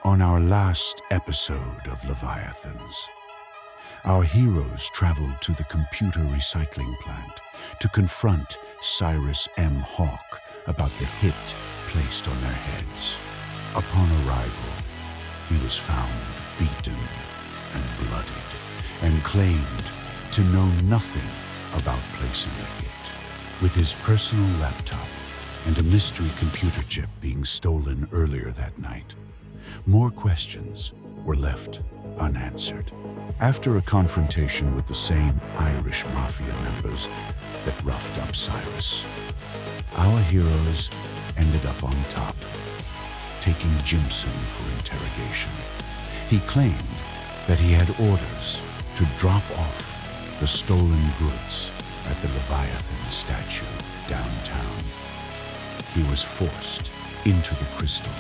On our last episode of Leviathans, our heroes traveled to the computer recycling plant to confront Cyrus M. Hawk about the hit placed on their heads. Upon arrival, he was found beaten and bloodied and claimed to know nothing about placing a hit. With his personal laptop and a mystery computer chip being stolen earlier that night, more questions were left unanswered. After a confrontation with the same Irish mafia members that roughed up Cyrus, our heroes ended up on top, taking Jimson for interrogation. He claimed that he had orders to drop off the stolen goods at the Leviathan statue downtown. He was forced into the crystal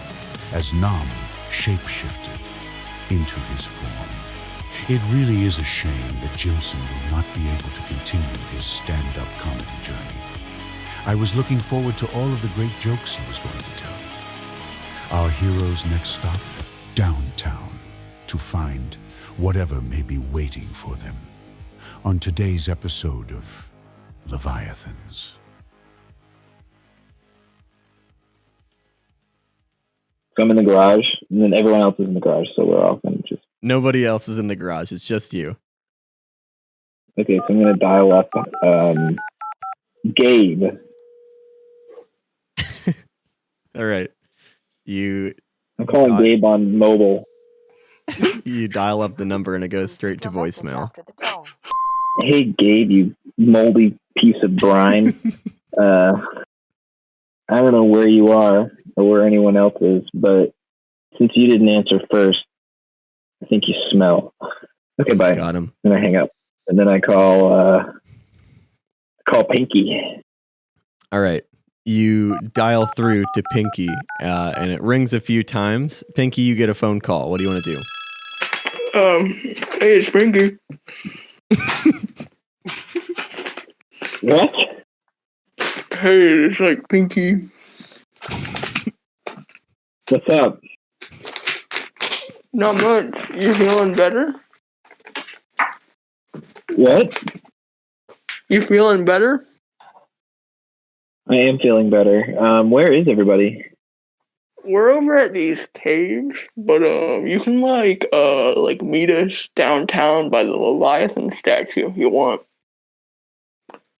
as Nam shape-shifted into his form. It really is a shame that Jimson will not be able to continue his stand-up comedy journey. I was looking forward to all of the great jokes he was going to tell. Our hero's next stop, downtown, to find whatever may be waiting for them on today's episode of Leviathans. I'm in the garage, and then everyone else is in the garage, so we're all kind of just... Nobody else is in the garage, it's just you. Okay, so I'm going to dial up Gabe. All right. I'm calling Gabe on mobile. You dial up the number and it goes straight to voicemail. Hey, Gabe, you moldy piece of brine. I don't know where you are or where anyone else is, but since you didn't answer first, I think you smell. Okay, bye. Got him. Then I hang up. And then I call Pinky. All right. You dial through to Pinky, and it rings a few times. Pinky, you get a phone call. What do you want to do? Hey, it's Pinky. What? Hey, it's like Pinky. What's up? Not much. You feeling better? What? You feeling better? I am feeling better. Where is everybody? We're over at these caves, but you can like meet us downtown by the Leviathan statue if you want.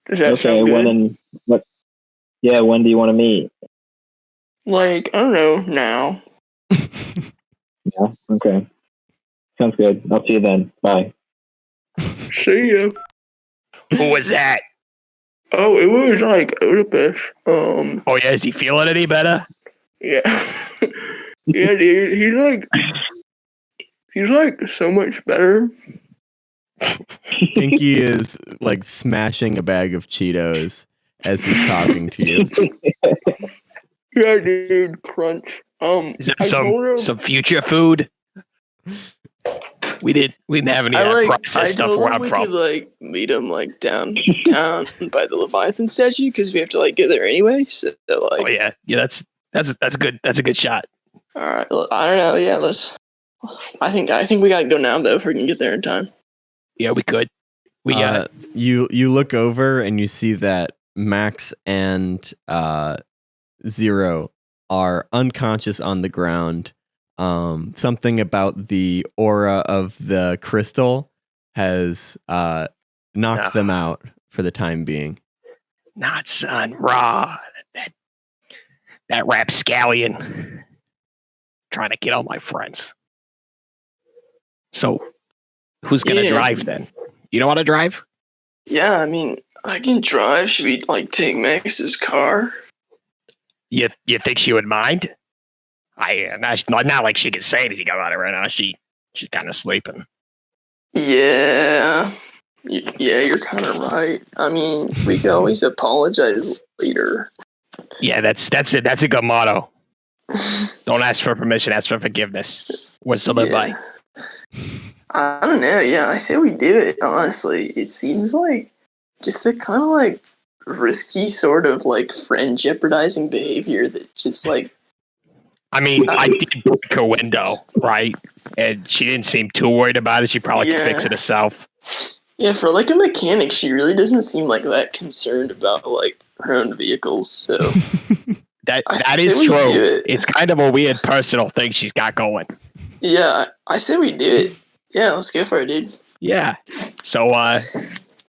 Does that sound good? When do you want to meet? Like, I don't know, now. Yeah, okay. Sounds good. I'll see you then. Bye. See ya. Who was that? Oh, it was like Oedipus. Oh yeah, is he feeling any better? Yeah. Yeah, dude. He's like so much better. Pinky is like smashing a bag of Cheetos as he's talking to you. Yeah, dude, crunch. Is it some future food? We didn't have any processed stuff where I'm from. We could like meet him like downtown by the Leviathan statue because we have to like get there anyway. So like, oh yeah, that's good. That's a good shot. All right, I don't know. Yeah, let's. I think we gotta go now though if we can get there in time. Yeah, we could. You look over and you see that Max and Zero are unconscious on the ground. Something about the aura of the crystal has knocked them out for the time being. Not son, raw. That rapscallion trying to get all my friends. So, who's gonna drive then? You don't want to drive? Yeah, I mean, I can drive. Should we like take Max's car? You think she would mind? Not like she could say anything about it right now. She's kind of sleeping. Yeah, you're kind of right. I mean, we can always apologize later. Yeah, that's it. That's a good motto. Don't ask for permission, ask for forgiveness. What's to live by? I don't know. Yeah, I say we do it. Honestly, it seems like just the kind of like risky sort of like friend jeopardizing behavior that just like I mean, I did break her window, right? And she didn't seem too worried about it. She probably could fix it herself. Yeah, for like a mechanic, she really doesn't seem like that concerned about like her own vehicles. So that is true. It's kind of a weird personal thing she's got going. Yeah, I say we do it. Yeah, let's go for it, dude. Yeah. So,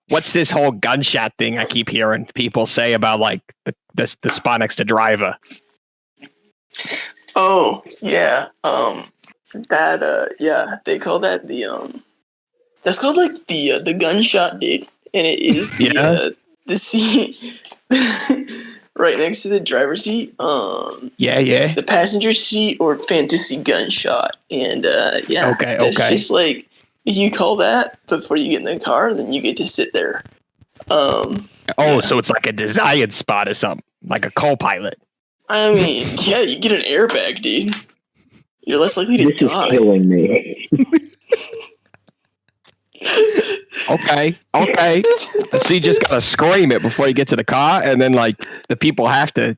what's this whole gunshot thing I keep hearing people say about like the spot next to driver? Oh yeah, they call that that's called like the gunshot, dude, and it is the seat right next to the driver's seat. The passenger seat or fantasy gunshot, and that's just like if you call that before you get in the car, then you get to sit there. So it's like a desired spot or something, like a co-pilot. I mean, yeah, you get an airbag, dude. You're less likely to die. This is killing me. Okay. So you just gotta scream it before you get to the car, and then like the people have to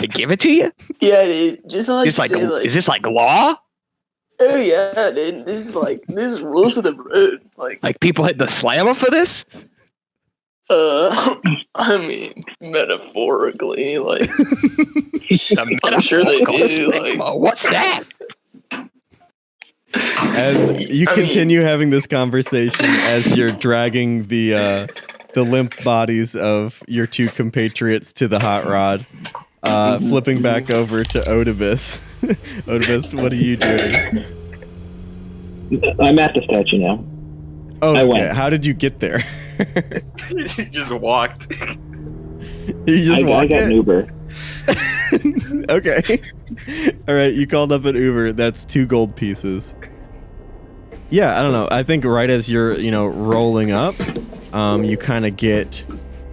give it to you. Yeah, dude. Just like is this like law? Oh yeah, dude. This is rules of the road. Like people hit the slammer for this. I mean, metaphorically, like I'm sure they do. Like, what's that? As you continue having this conversation, as you're dragging the limp bodies of your two compatriots to the hot rod, flipping back over to Odibus. Odibus, what are you doing? I'm at the statue now. Oh, okay. How did you get there? You just walked. I got an Uber. Okay. All right, you called up an Uber. That's 2 gold pieces. Yeah, I don't know. I think right as you're, rolling up, you kind of get,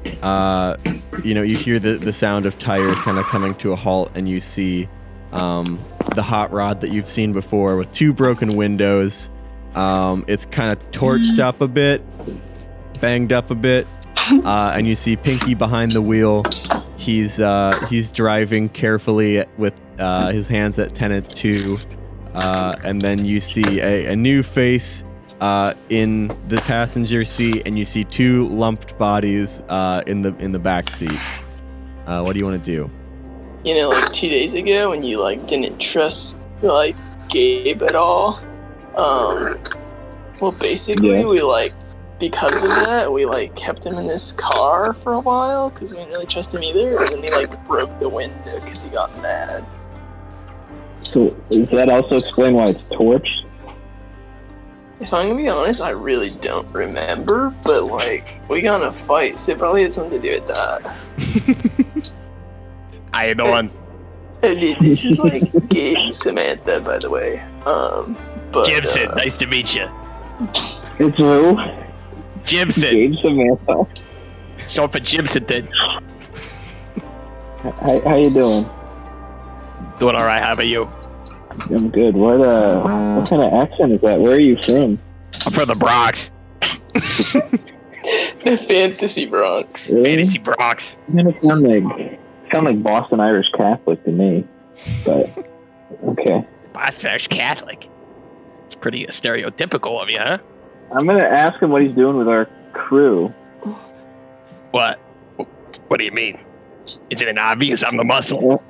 you hear the sound of tires kind of coming to a halt, and you see the hot rod that you've seen before with 2 broken windows. It's kind of torched up a bit, banged up a bit, and you see Pinky behind the wheel. He's driving carefully with his hands at 10 and 2, and then you see a new face in the passenger seat, and you see 2 lumped bodies in the back seat. What do you want to do? Like 2 days ago when you didn't trust Gabe at all. Well, basically we because of that, we kept him in this car for a while because we didn't really trust him either, and then he broke the window because he got mad. So does that also explain why it's torched? If I'm gonna be honest, I really don't remember, but we got in a fight, so it probably had something to do with that. How you doing? Dude, this is Gabe Samantha, by the way. But Jimson, nice to meet you. It's who? Jimson. Gabe Samantha. Short for Jimson, then. How you doing? Doing all right. How about you? I'm good. What kind of accent is that? Where are you from? I'm from the Bronx. The Fantasy Bronx. Really? Fantasy Bronx. You sound like Boston Irish Catholic to me, but okay. Boston Irish Catholic. It's pretty stereotypical of you, huh? I'm gonna ask him what he's doing with our crew. What? What do you mean? Isn't it obvious I'm the muscle?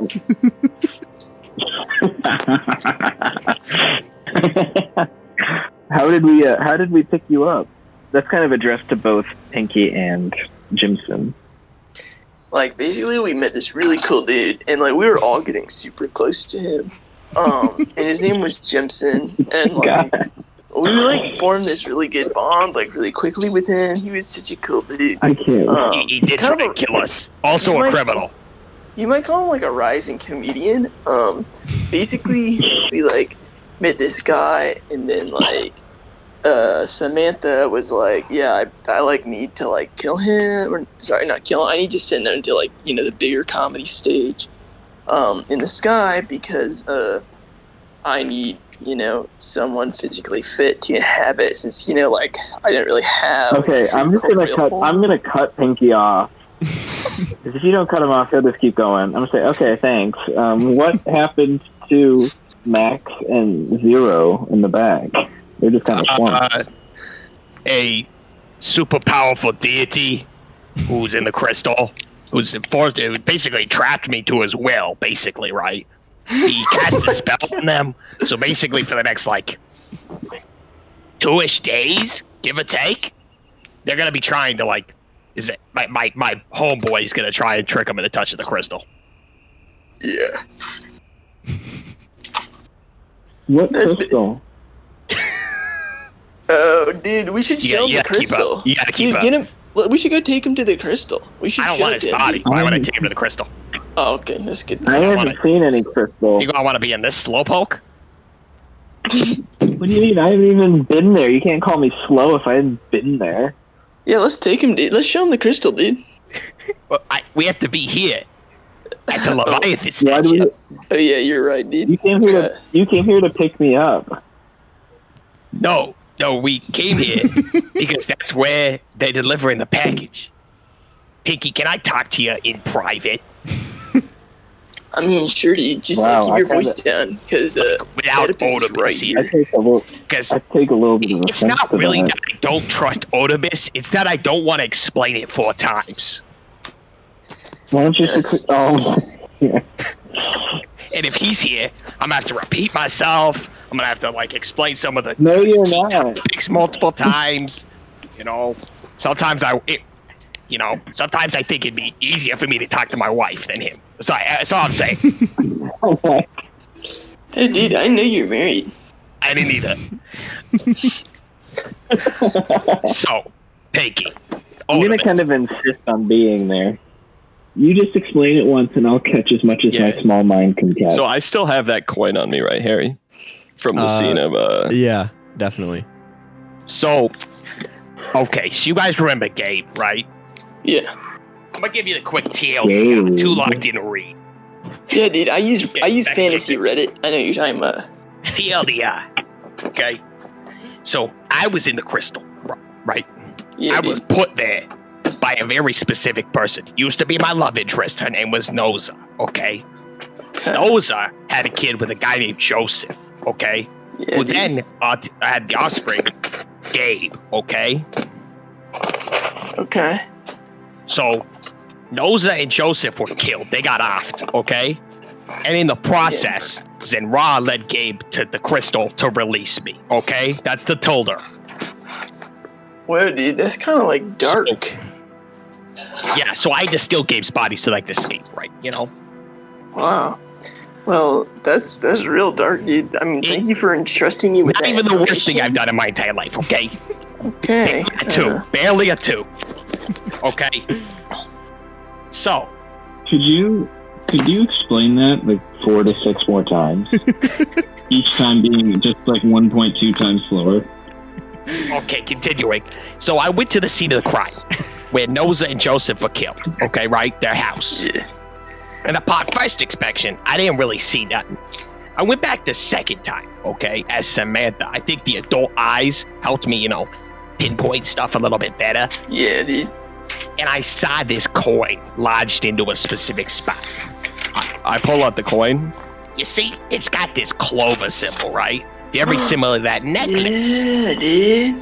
How did we pick you up? That's kind of addressed to both Pinky and Jimson. Basically we met this really cool dude, and we were all getting super close to him. And his name was Jimson, and we formed this really good bond really quickly with him. He was such a cool dude. I can't. He did try to kill us. Also a criminal. You might call him a rising comedian. Basically we met this guy, and then Samantha was yeah, I need to kill him, or sorry, not kill him. I need to send him to the bigger comedy stage in the sky because I need someone physically fit to inhabit, since I didn't really have. Okay, I'm gonna cut Pinky off. Because if you don't cut him off, he'll just keep going. I'm going to say, okay, thanks. What happened to Max and Zero in the back? They're just kind of swamped. A super powerful deity who's in the crystal, who's basically trapped me to his will, basically, right? He cast a spell on them, so basically for the next, 2-ish days, give or take, they're going to be trying to, my homeboy's going to try and trick him into touching the crystal. Yeah. What crystal? Oh, dude, we should show him the crystal. You gotta keep up. Get him. We should go take him to the crystal. We should. I don't want his body. Why would I take him to the crystal? Oh, okay, that's good. I haven't seen any crystal. You gonna want to be in this slowpoke? What do you mean? I haven't even been there. You can't call me slow if I haven't been there. Yeah, let's take him, dude. Let's show him the crystal, dude. Well, we have to be here at the Leviathan statue. Oh yeah, you're right, dude. You came here to pick me up. No, we came here because that's where they're delivering the package. Pinky, can I talk to you in private? I mean, sure, dude. Just keep your voice down, because without Oedipus here. I take a little bit of it's not really that I don't trust Oedipus. It's that I don't want to explain it 4 times. Why don't you yeah. And if he's here, I'm gonna have to repeat myself. I'm gonna have to explain some of the No, you're not. topics multiple times. Sometimes I think it'd be easier for me to talk to my wife than him. Sorry, that's all I'm saying. Hey, dude, I know you're married. I didn't either. So, Pinky. I'm gonna kind of insist on being there. You just explain it once, and I'll catch as much as my small mind can catch. So I still have that coin on me, right, Harry? From the scene of Yeah, definitely. So, okay, so you guys remember Gabe, right? Yeah. I'm gonna give you the quick TL. I'm too locked in to read. Yeah, dude. I use fantasy Reddit. I know you're talking about. TLDR. Okay. So I was in the crystal, right? Yeah, I was put there by a very specific person. Used to be my love interest. Her name was Noza. Okay. Noza had a kid with a guy named Joseph. Okay. Yeah, Who then had the offspring, Gabe. Okay. Okay. So, Noza and Joseph were killed. They got offed, okay? And in the process, Zenra led Gabe to the crystal to release me, okay? That's the Tilder. Well, dude, that's kind of dark. Yeah, so I had to steal Gabe's body so I could escape, right? Wow. Well, that's real dark, dude. I mean, thank you for entrusting me with that. Not even the worst thing I've done in my entire life, okay? Okay. Barely a 2. Okay. So, could you explain that 4 to 6 more times? Each time being just 1.2 times slower. Okay, continuing. So I went to the scene of the crime where Noza and Joseph were killed. Okay, right? Their house. Yeah. And upon first inspection, I didn't really see nothing. I went back the second time, okay, as Samantha. I think the adult eyes helped me, pinpoint stuff a little bit better. Yeah, dude. And I saw this coin lodged into a specific spot. I pull out the coin. You see, it's got this clover symbol, right? Very similar to that necklace. Yeah, dude.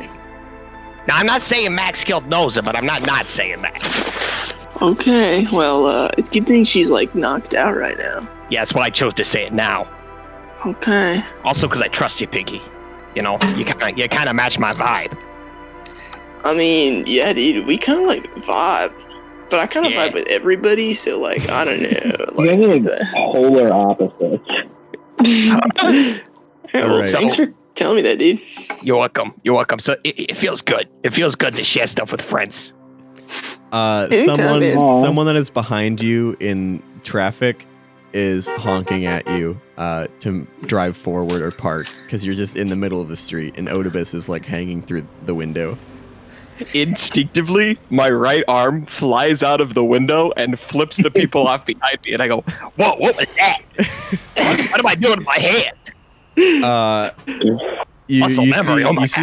Now, I'm not saying Max killed Noza, but I'm not saying that. Okay, well, it's a good thing she's knocked out right now. Yeah, that's why I chose to say it now. Okay. Also, because I trust you, Pinky. You kind of match my vibe. I mean, yeah, dude, we kind of vibe, but I kind of vibe with everybody. So I don't know. You guys are polar opposites. Well, thanks for telling me that, dude. You're welcome. So it feels good. It feels good to share stuff with friends. Someone that is behind you in traffic is honking at you to drive forward or park because you're just in the middle of the street and Oedipus is hanging through the window. Instinctively, my right arm flies out of the window and flips the people off behind me, and I go, "Whoa, what was that? what am I doing with my hand?" You see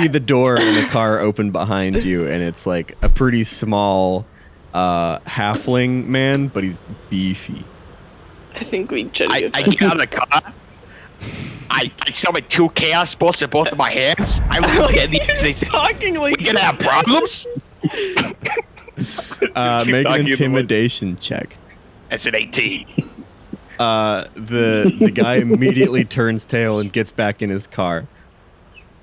the door in the car open behind you, and it's a pretty small halfling man, but he's beefy. I think we should. I get out of the car. I summon 2 chaos bolts in both of my hands. I look at these and say, talking like we gonna have problems? Make an intimidation check. That's an 18. The guy immediately turns tail and gets back in his car.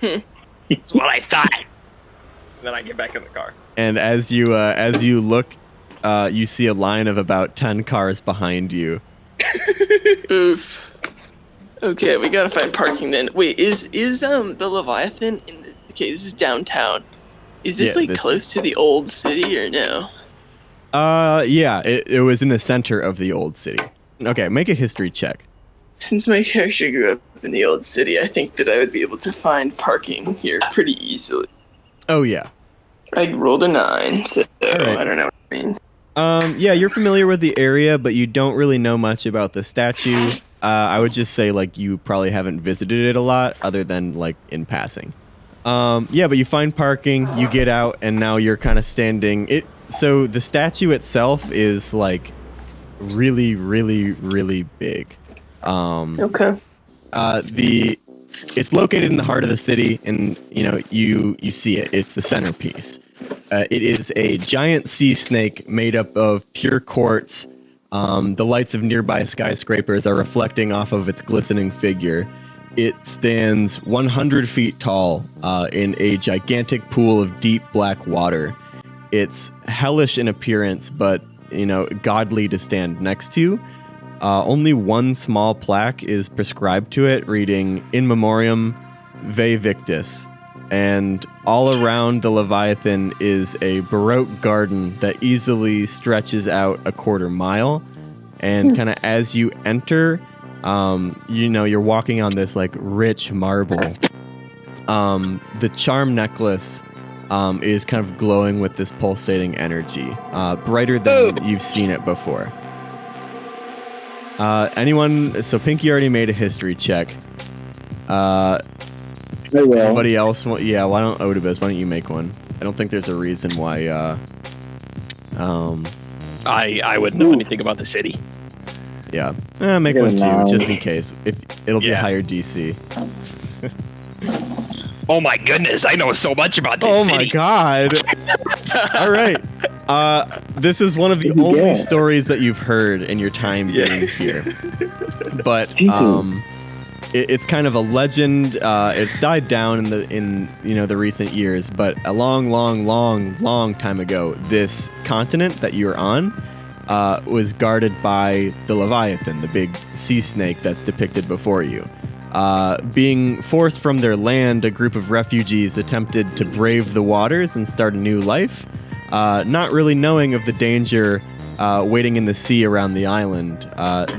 That's what I thought. And then I get back in the car. And as you look, you see a line of about 10 cars behind you. Oof. Okay, we gotta find parking then. Wait, is the Leviathan in the, okay, this is downtown. Is this close to the old city or no? Yeah, it was in the center of the old city. Okay, make a history check. Since my character grew up in the old city, I think that I would be able to find parking here pretty easily. Oh yeah. I rolled a 9, so right. I don't know what it means. Yeah, you're familiar with the area, but you don't really know much about the statue. I would just say, like, you probably haven't visited it a lot, other than, like, in passing. Yeah, but you find parking, you get out, and now you're kind of standing. So the statue itself is, like, really, really, really big. Okay. It's located in the heart of the city, and, you see it. It's the centerpiece. It is a giant sea snake made up of pure quartz. The lights of nearby skyscrapers are reflecting off of its glistening figure. It stands 100 feet tall in a gigantic pool of deep black water. It's hellish in appearance, but, godly to stand next to. Only one small plaque is prescribed to it, reading In Memoriam Ve Victis. And all around the Leviathan is a Baroque garden that easily stretches out a quarter mile. And kind of as you enter, you're walking on this like rich marble. The charm necklace is kind of glowing with this pulsating energy, brighter than you've seen it before. So Pinky already made a history check. Anybody else? Why don't Odibus? Why don't you make one? I don't think there's a reason why. I wouldn't know anything about the city. Yeah, make one too, just in case. If it'll be higher DC. Oh my goodness, I know so much about this city. Oh my god! All right, this is one of the only stories that you've heard in your time being here. But it's kind of a legend. It's died down in the recent years, but a long time ago, this continent that you're on was guarded by the Leviathan, the big sea snake that's depicted before you. Being forced from their land, a group of refugees attempted to brave the waters and start a new life, not really knowing of the danger waiting in the sea around the island.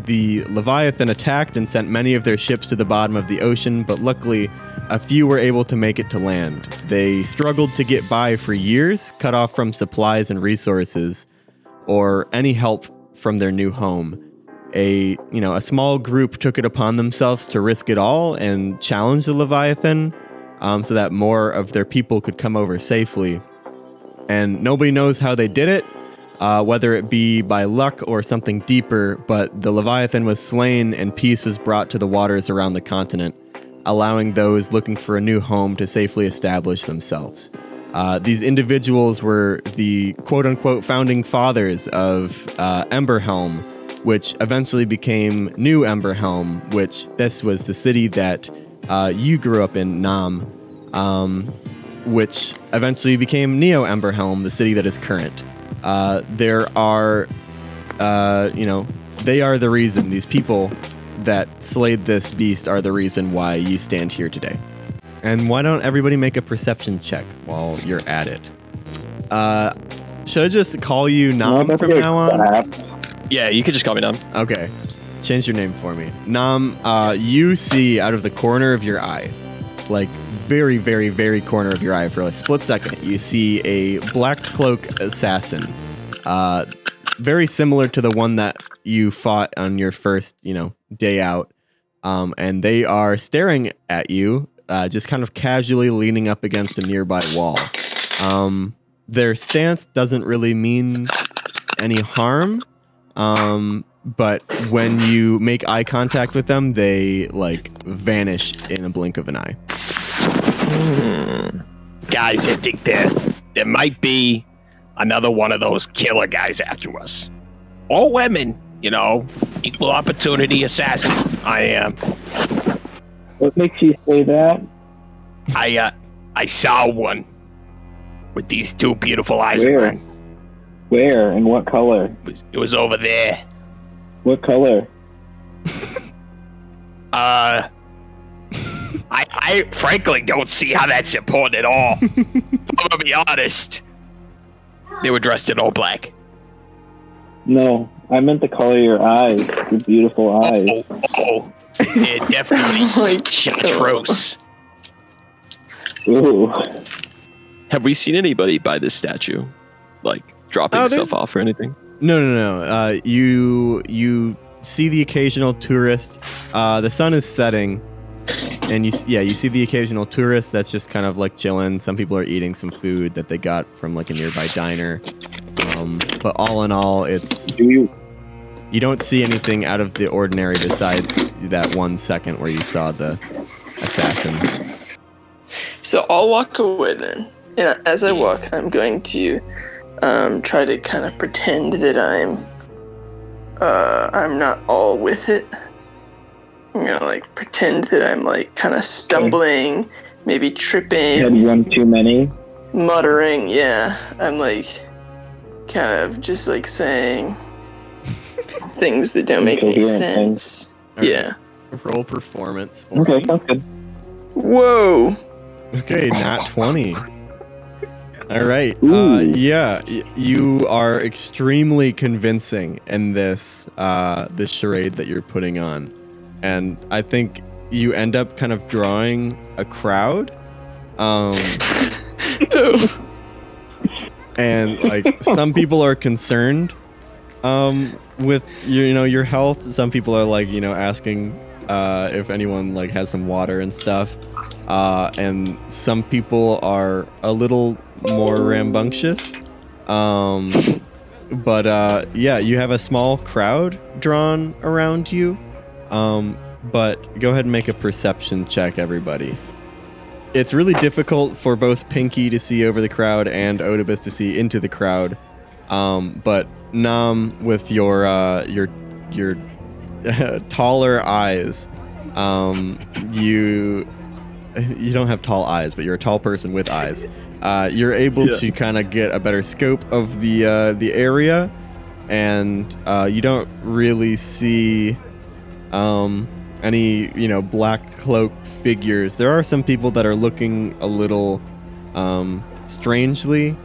The Leviathan attacked and sent many of their ships to the bottom of the ocean, but luckily, a few were able to make it to land. They struggled to get by for years, cut off from supplies and resources, or any help from their new home. A small group took it upon themselves to risk it all and challenge the Leviathan, so that more of their people could come over safely. And nobody knows how they did it, whether it be by luck or something deeper, but the Leviathan was slain and peace was brought to the waters around the continent, allowing those looking for a new home to safely establish themselves. These individuals were the quote-unquote founding fathers of Emberhelm, which eventually became New Emberhelm, which this was the city that you grew up in, Nam, which eventually became Neo Emberhelm, the city that is current. They are the reason, these people that slayed this beast are the reason why you stand here today. And why don't everybody make a perception check while you're at it? Should I just call you Nam from now on? Yeah, you could just call me Nam. Okay. Change your name for me. Nam, you see out of the corner of your eye, like very, very, very corner of your eye for a split second, you see a black cloak assassin. Very similar to the one that you fought on your first, day out. And they are staring at you, just kind of casually leaning up against a nearby wall. Their stance doesn't really mean any harm. But when you make eye contact with them, they like vanish in a blink of an eye. Guys, I think there might be another one of those killer guys after us. All women, equal opportunity assassin. I am. What makes you say that? I saw one with these two beautiful eyes. Where? Of mine. Where and what color? It was over there. What color? I frankly don't see how that's important at all. I'm gonna be honest. They were dressed in all black. No, I meant the color of your eyes. Your beautiful eyes. Oh. They're definitely chartreuse. Ooh. Have we seen anybody by this statue? Like, dropping stuff off or anything? No. You see the occasional tourist. The sun is setting, and you see the occasional tourist that's just kind of like chilling. Some people are eating some food that they got from like a nearby diner. But all in all, you don't see anything out of the ordinary besides that 1 second where you saw the assassin. So I'll walk away then. And as I walk, I'm going to try to kind of pretend that I'm not all with it. Like pretend that I'm like kind of stumbling, maybe tripping. Had one too many. Muttering, yeah. I'm like kind of just like saying things that don't make any sense. Right. Yeah. Roll performance. Okay, sounds good. Whoa. Okay, nat 20. All right. You are extremely convincing in this charade that you're putting on, and I think you end up kind of drawing a crowd. And like some people are concerned with your health. Some people are like asking if anyone like has some water and stuff. And some people are a little more rambunctious. But you have a small crowd drawn around you. But go ahead and make a perception check, everybody. It's really difficult for both Pinky to see over the crowd and Oedipus to see into the crowd. But Nam, with your taller eyes, you don't have tall eyes, but you're a tall person with eyes. You're able to kind of get a better scope of the area, and you don't really see any black cloaked figures. There are some people that are looking a little strangely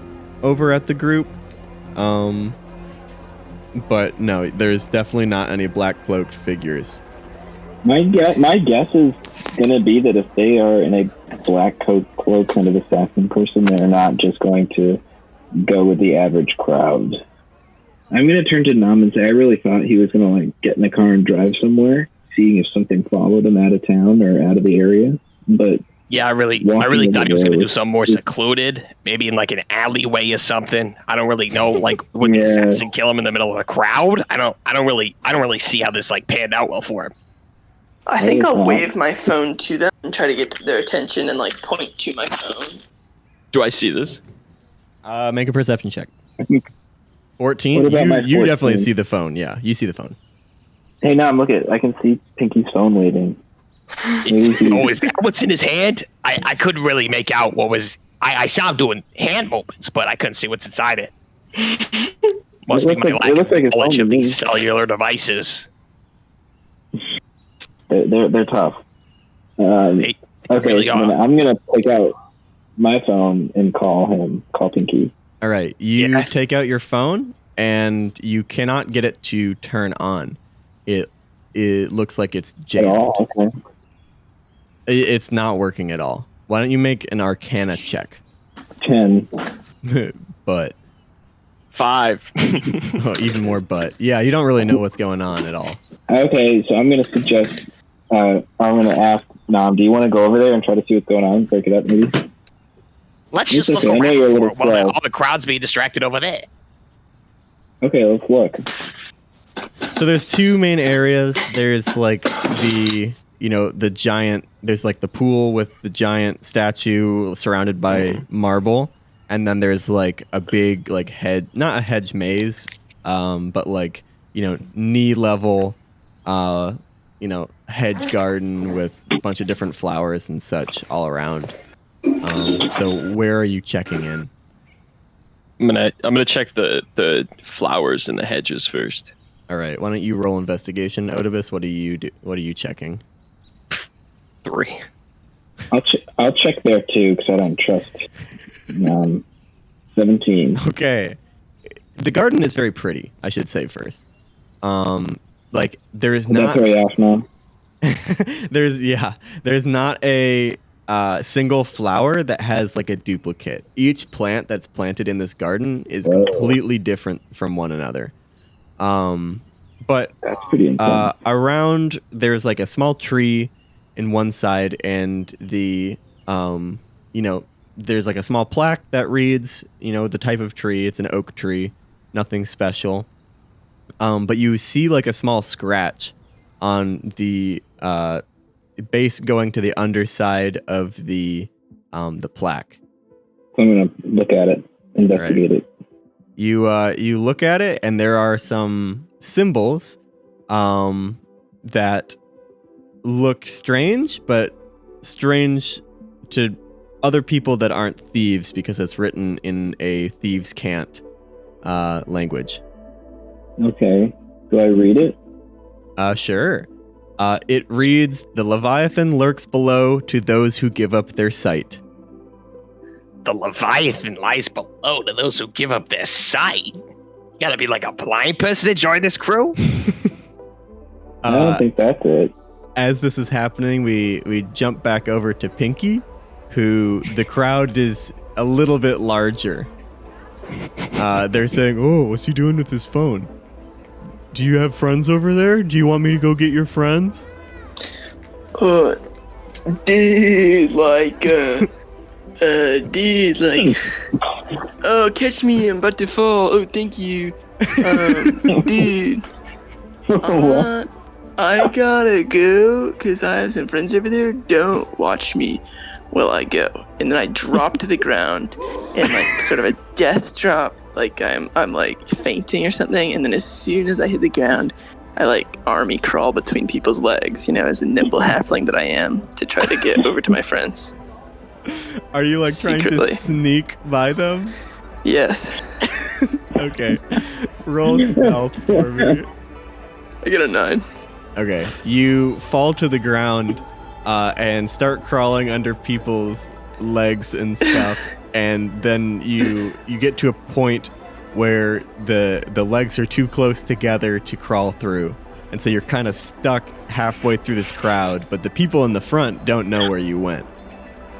over at the group, but no, there's definitely not any black cloaked figures. My guess is gonna be that if they are in a black cloak kind of assassin person, they're not just going to go with the average crowd. I'm gonna turn to Nam and say I really thought he was gonna like get in a car and drive somewhere, seeing if something followed him out of town or out of the area. But yeah, I really thought he was gonna do something more secluded, maybe in like an alleyway or something. I don't really know, like would the assassin kill him in the middle of a crowd? I don't really see how this like panned out well for him. I think I'll wave my phone to them and try to get their attention and like point to my phone. Do I see this? Make a perception check. 14. You definitely see the phone. Yeah, you see the phone. Hey, Nam, look at I can see Pinky's phone waving. Is that what's in his hand? I couldn't really make out what was. I saw him doing hand movements, but I couldn't see what's inside it. Must be my lack of knowledge of these cellular devices. They're tough. They really are. I'm gonna take out my phone and call Pinky. All right, you take out your phone and you cannot get it to turn on. It looks like it's jammed. Oh, okay. It's not working at all. Why don't you make an Arcana check? 10. But 5. Oh, even more but. Yeah, you don't really know what's going on at all. Okay, so I'm going to suggest, I'm going to ask Nam, do you want to go over there and try to see what's going on? Break it up, maybe? Let's just look around while all the crowd's being distracted over there. Okay, let's look. So there's two main areas. There's like the giant. There's like the pool with the giant statue surrounded by marble, and then there's like a big like not a hedge maze, but like knee level, hedge garden with a bunch of different flowers and such all around. So where are you checking in? I'm gonna check the flowers and the hedges first. All right. Why don't you roll investigation, Odibus? What are you checking? 3. I'll check there too because I don't trust. 17. Okay. The garden is very pretty, I should say first. Like there's not. That's very off now. There's not a single flower that has like a duplicate. Each plant that's planted in this garden is completely different from one another. But that's pretty intense. Around there's like a small tree in one side, and the there's like a small plaque that reads the type of tree. It's an oak tree, nothing special. But you see like a small scratch on the base going to the underside of the plaque. I'm gonna look at it, investigate it. You look at it, and there are some symbols that look strange, but strange to other people that aren't thieves because it's written in a thieves' cant language. Okay. Do I read it? Sure. It reads, "The Leviathan lurks below to those who give up their sight." The Leviathan lies below to those who give up their sight. You gotta be like a blind person to join this crew? I don't think that's it. As this is happening, we jump back over to Pinky, who the crowd is a little bit larger. They're saying, "Oh, what's he doing with his phone? Do you have friends over there? Do you want me to go get your friends?" Dude, oh, catch me, I'm about to fall. Oh, thank you. Dude, I gotta go, because I have some friends over there. Don't watch me while I go. And then I drop to the ground, and like sort of a death drop, like I'm like fainting or something. And then as soon as I hit the ground, I like army crawl between people's legs, as a nimble halfling that I am, to try to get over to my friends. Are you like secretly trying to sneak by them? Yes. Okay. Roll stealth for me. I get a 9. Okay. You fall to the ground and start crawling under people's legs and stuff, and then you get to a point where the legs are too close together to crawl through, and so you're kind of stuck halfway through this crowd, but the people in the front don't know where you went.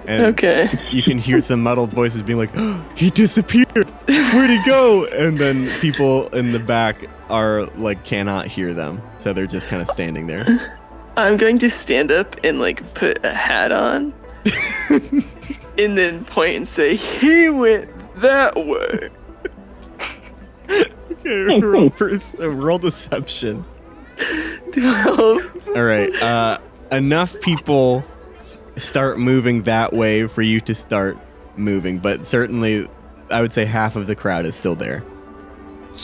And okay. You can hear some muddled voices being like, "Oh, he disappeared! Where'd he go?" And then people in the back are like cannot hear them, so they're just kind of standing there. I'm going to stand up and like put a hat on, and then point and say, "He went that way." Okay, roll deception. 12. All right. Enough people start moving that way for you to start moving, but certainly I would say half of the crowd is still there.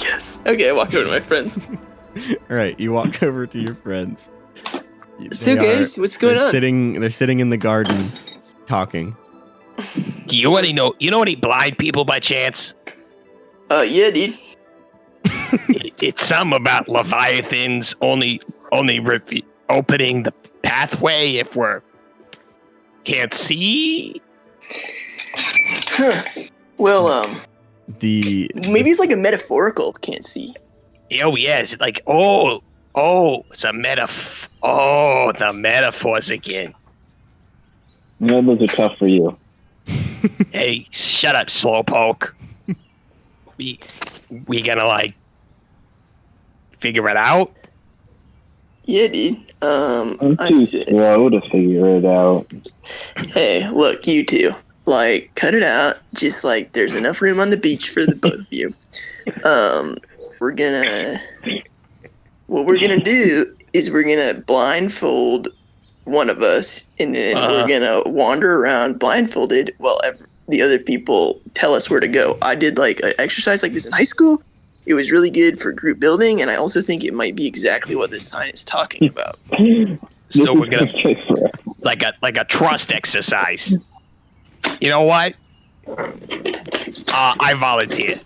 Yes. Okay, I walk over to my friends. All right, you walk over to your friends. So guys, what's going on? They're sitting in the garden talking. Do you already know? You know any blind people by chance? Yeah, dude. It's something about Leviathans only opening the pathway if we're can't see. Huh. Well, maybe it's like a metaphorical can't see. Oh yes, it's like it's a metaphor. Oh, the metaphors again. No, those are tough for you. Hey, shut up, slowpoke. We gonna like figure it out? Yeah, dude. I'm too slow to figure it out. Hey, look, you two. Like, cut it out. Just like there's enough room on the beach for the both of you. we're gonna do is we're gonna blindfold one of us, and then we're gonna wander around blindfolded while the other people tell us where to go. I did like an exercise like this in high school. It was really good for group building, and I also think it might be exactly what this sign is talking about. So we're gonna like a trust exercise. You know what? I volunteer.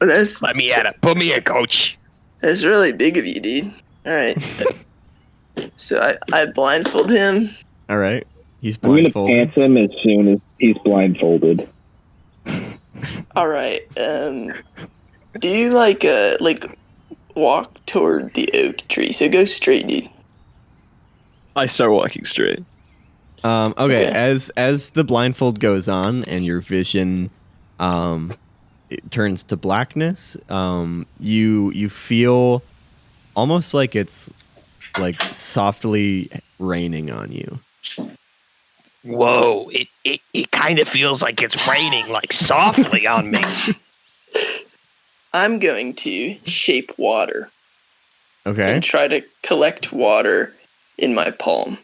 Let me at it. Put me in, coach. That's really big of you, dude. All right. So I blindfold him. All right. He's blindfolded. I'm gonna pants him as soon as he's blindfolded. All right. Do you like walk toward the oak tree? So go straight, dude. I start walking straight. Okay. As the blindfold goes on and your vision it turns to blackness, you feel almost like it's like softly raining on you. Whoa, it kind of feels like it's raining like softly on me. I'm going to shape water. Okay. And try to collect water in my palm.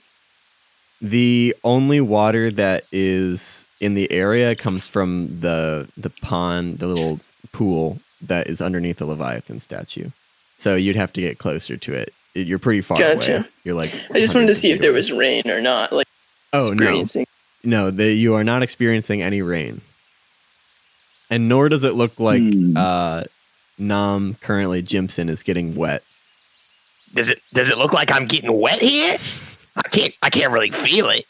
The only water that is in the area comes from the pond, the little pool that is underneath the Leviathan statue. So you'd have to get closer to it. You're pretty far away. You're like. I just wanted to see if there was rain or not. Like. Oh no! You are not experiencing any rain, and nor does it look like Nam currently Jimson is getting wet. Does it look like I'm getting wet here? I can't really feel it.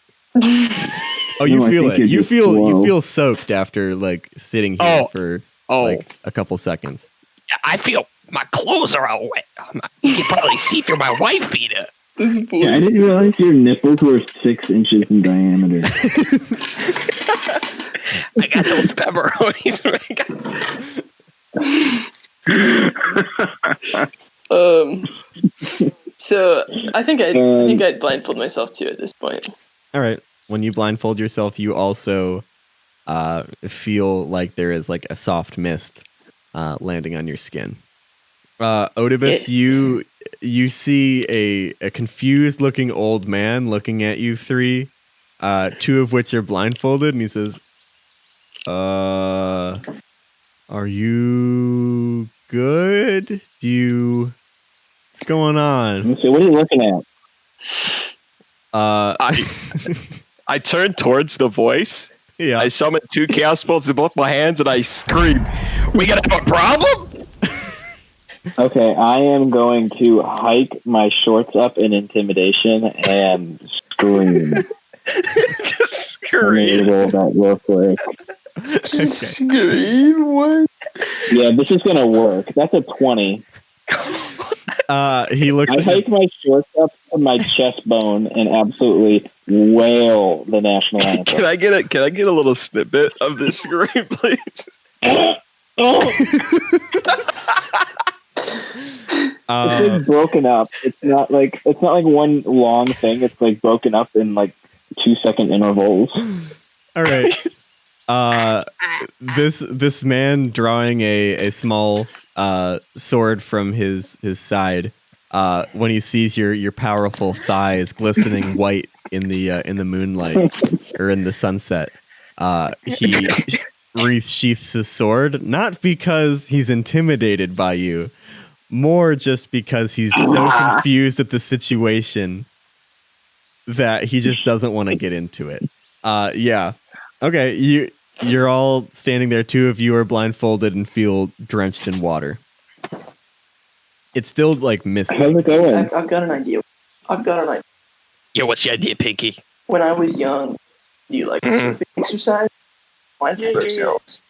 Oh, you feel it. You feel soaked after like sitting here for like a couple seconds. I feel my clothes are all wet. You can probably see through my wife beater. I didn't realize your nipples were 6 inches in diameter. I got those pepperonis. So I think I'd blindfold myself too at this point. All right. When you blindfold yourself, you also feel like there is like a soft mist landing on your skin. Odibus, you see a confused looking old man looking at you three, 2 of which are blindfolded, and he says, are you good? What's going on? So what are you looking at? I turn towards the voice. Yeah. I summon 2 chaos bolts in both my hands and I scream, "We gonna have a problem?" Okay, I am going to hike my shorts up in intimidation and scream. Just scream. Roll that real quick. Just scream. What? Yeah, this is gonna work. That's a 20. He looks. I hike my shorts up to my chest bone and absolutely wail the national anthem. Can I get a little snippet of this scream, please? It's like broken up. It's not like one long thing. It's like broken up in like 2-second intervals. All right. This man drawing a small sword from his side. When he sees your powerful thighs glistening white in the moonlight or in the sunset, he sheaths his sword, not because he's intimidated by you, more just because he's so confused at the situation that he just doesn't want to get into it. Yeah. Okay, you're all standing there. 2 of you are blindfolded and feel drenched in water. It's still like misty. How's it going? I've got an idea. Yo, what's your idea, Pinky? When I was young, you like surfing exercise? Blindfold ourselves.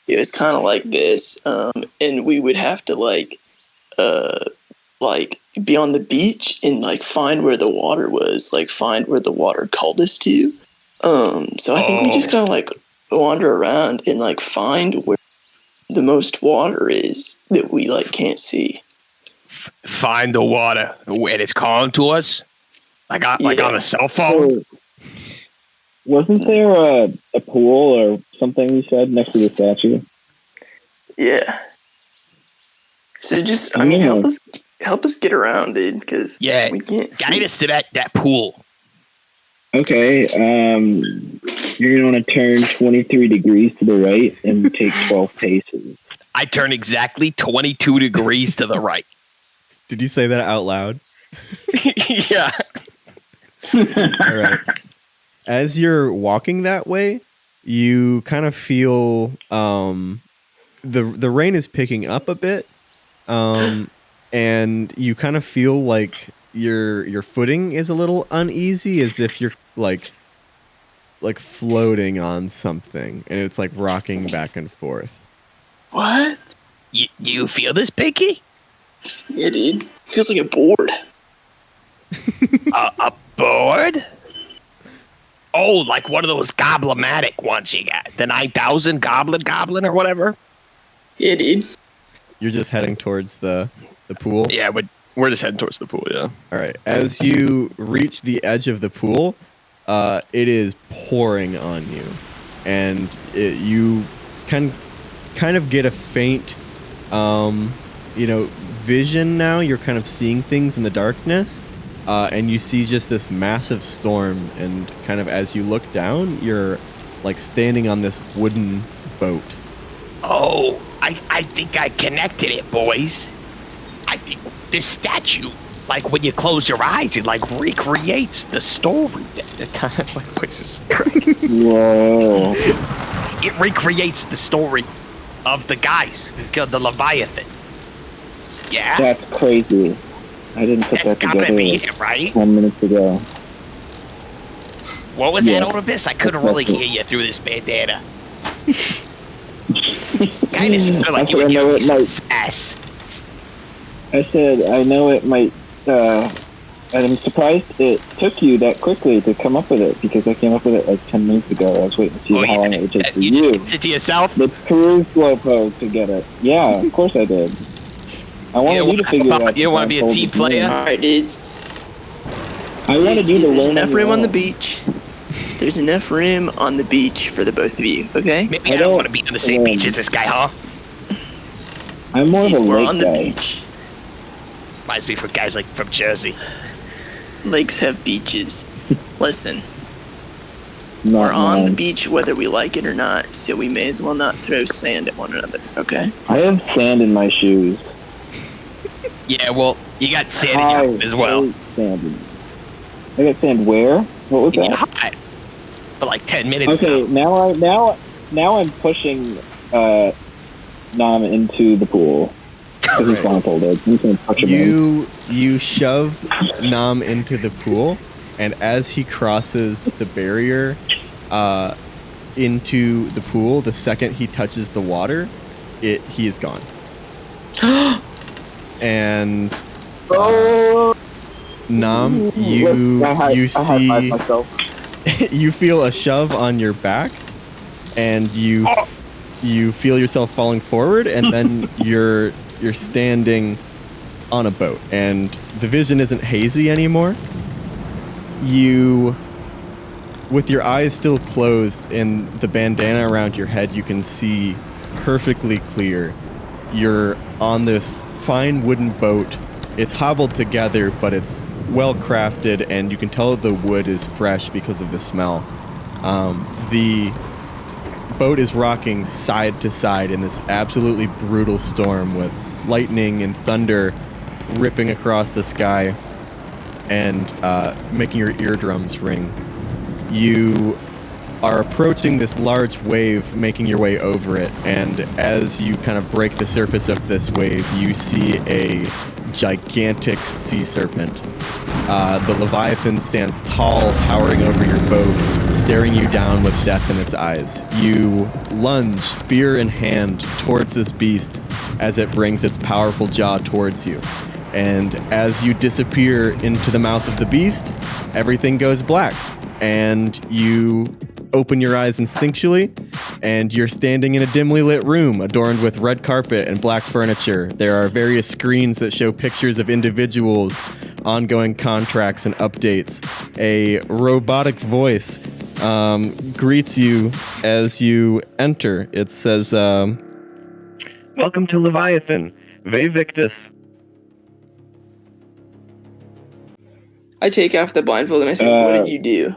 It was kind of like this, and we would have to like be on the beach and like find where the water was, like find where the water called us to. So I think we just kind of like wander around and like find where the most water is that we like can't see. Find the water and it's calling to us, like on a cell phone. Wasn't there a pool or something you said next to the statue? Yeah. So just, I mean, help us get around, dude, because we can't see. Guide us to that pool. Okay, you're going to want to turn 23 degrees to the right and take 12 paces. I turn exactly 22 degrees to the right. Did you say that out loud? Yeah. All right. As you're walking that way, you kind of feel the rain is picking up a bit, and you kind of feel like your footing is a little uneasy, as if you're like floating on something, and it's like rocking back and forth. What? You feel this, Pinky? Yeah, dude. Feels like a board. A board? Oh, like one of those goblematic ones you got. The 9,000 goblin or whatever? Yeah, dude. You're just heading towards the pool? Yeah, we're just heading towards the pool, yeah. All right. As you reach the edge of the pool, it is pouring on you. And you can kind of get a faint, vision now. You're kind of seeing things in the darkness. And you see just this massive storm. And kind of as you look down, you're like standing on this wooden boat. Oh, I think I connected it, boys. I think this statue, like when you close your eyes, it like recreates the story. It kind of like pushes. Whoa. It recreates the story of the guys who killed the Leviathan. Yeah? That's crazy. I didn't put that gotta together be like it, right? 10 minutes ago. What was that, Otis? I couldn't really hear you through this bandana. Kind of sounded like you were giving me some sass. I said, I know it might, I'm surprised it took you that quickly to come up with it, because I came up with it like 10 minutes ago. I was waiting to see how long it would take for you. Just did it to yourself? The true slowpoke to get it. Yeah, of course I did. I wanted you to figure it out. You don't want to be a team player? Alright, dudes. I wanted you to There's learn enough room on the beach. There's enough room on the beach for the both of you, okay? Maybe I don't want to be on the same beach as this guy, huh? I'm more of a We're lake on the guy. beach. Reminds me for guys like from Jersey. Lakes have beaches. Listen, Not we're on the mine. beach whether we like it or not, so we may as well not throw sand at one another, okay? I have sand in my shoes. Yeah, well, you got sand in your as well. hate sand. I got sand where? What was You're that? hot for like 10 minutes Okay, now I'm pushing Nam into the pool. Because he's blindfolded. He's gonna touch him. You shove Nam into the pool, and as he crosses the barrier into the pool, the second he touches the water, he is gone. And Nam, you see you feel a shove on your back, and you feel yourself falling forward, and then you're standing on a boat, and the vision isn't hazy anymore. You, with your eyes still closed and the bandana around your head, you can see perfectly clear. You're on this fine wooden boat. It's hobbled together, but it's well crafted, and you can tell the wood is fresh because of the smell. The boat is rocking side to side in this absolutely brutal storm with lightning and thunder ripping across the sky and making your eardrums ring. You are approaching this large wave, making your way over it, and as you kind of break the surface of this wave, you see a gigantic sea serpent. The Leviathan stands tall, towering over your boat, staring you down with death in its eyes. You lunge, spear in hand, towards this beast as it brings its powerful jaw towards you. And as you disappear into the mouth of the beast, everything goes black. And you open your eyes instinctually, and you're standing in a dimly lit room adorned with red carpet and black furniture. There are various screens that show pictures of individuals, ongoing contracts, and updates. A robotic voice greets you as you enter. It says, Welcome to Leviathan. Vevictus. I take off the blindfold and I say, "What did you do?"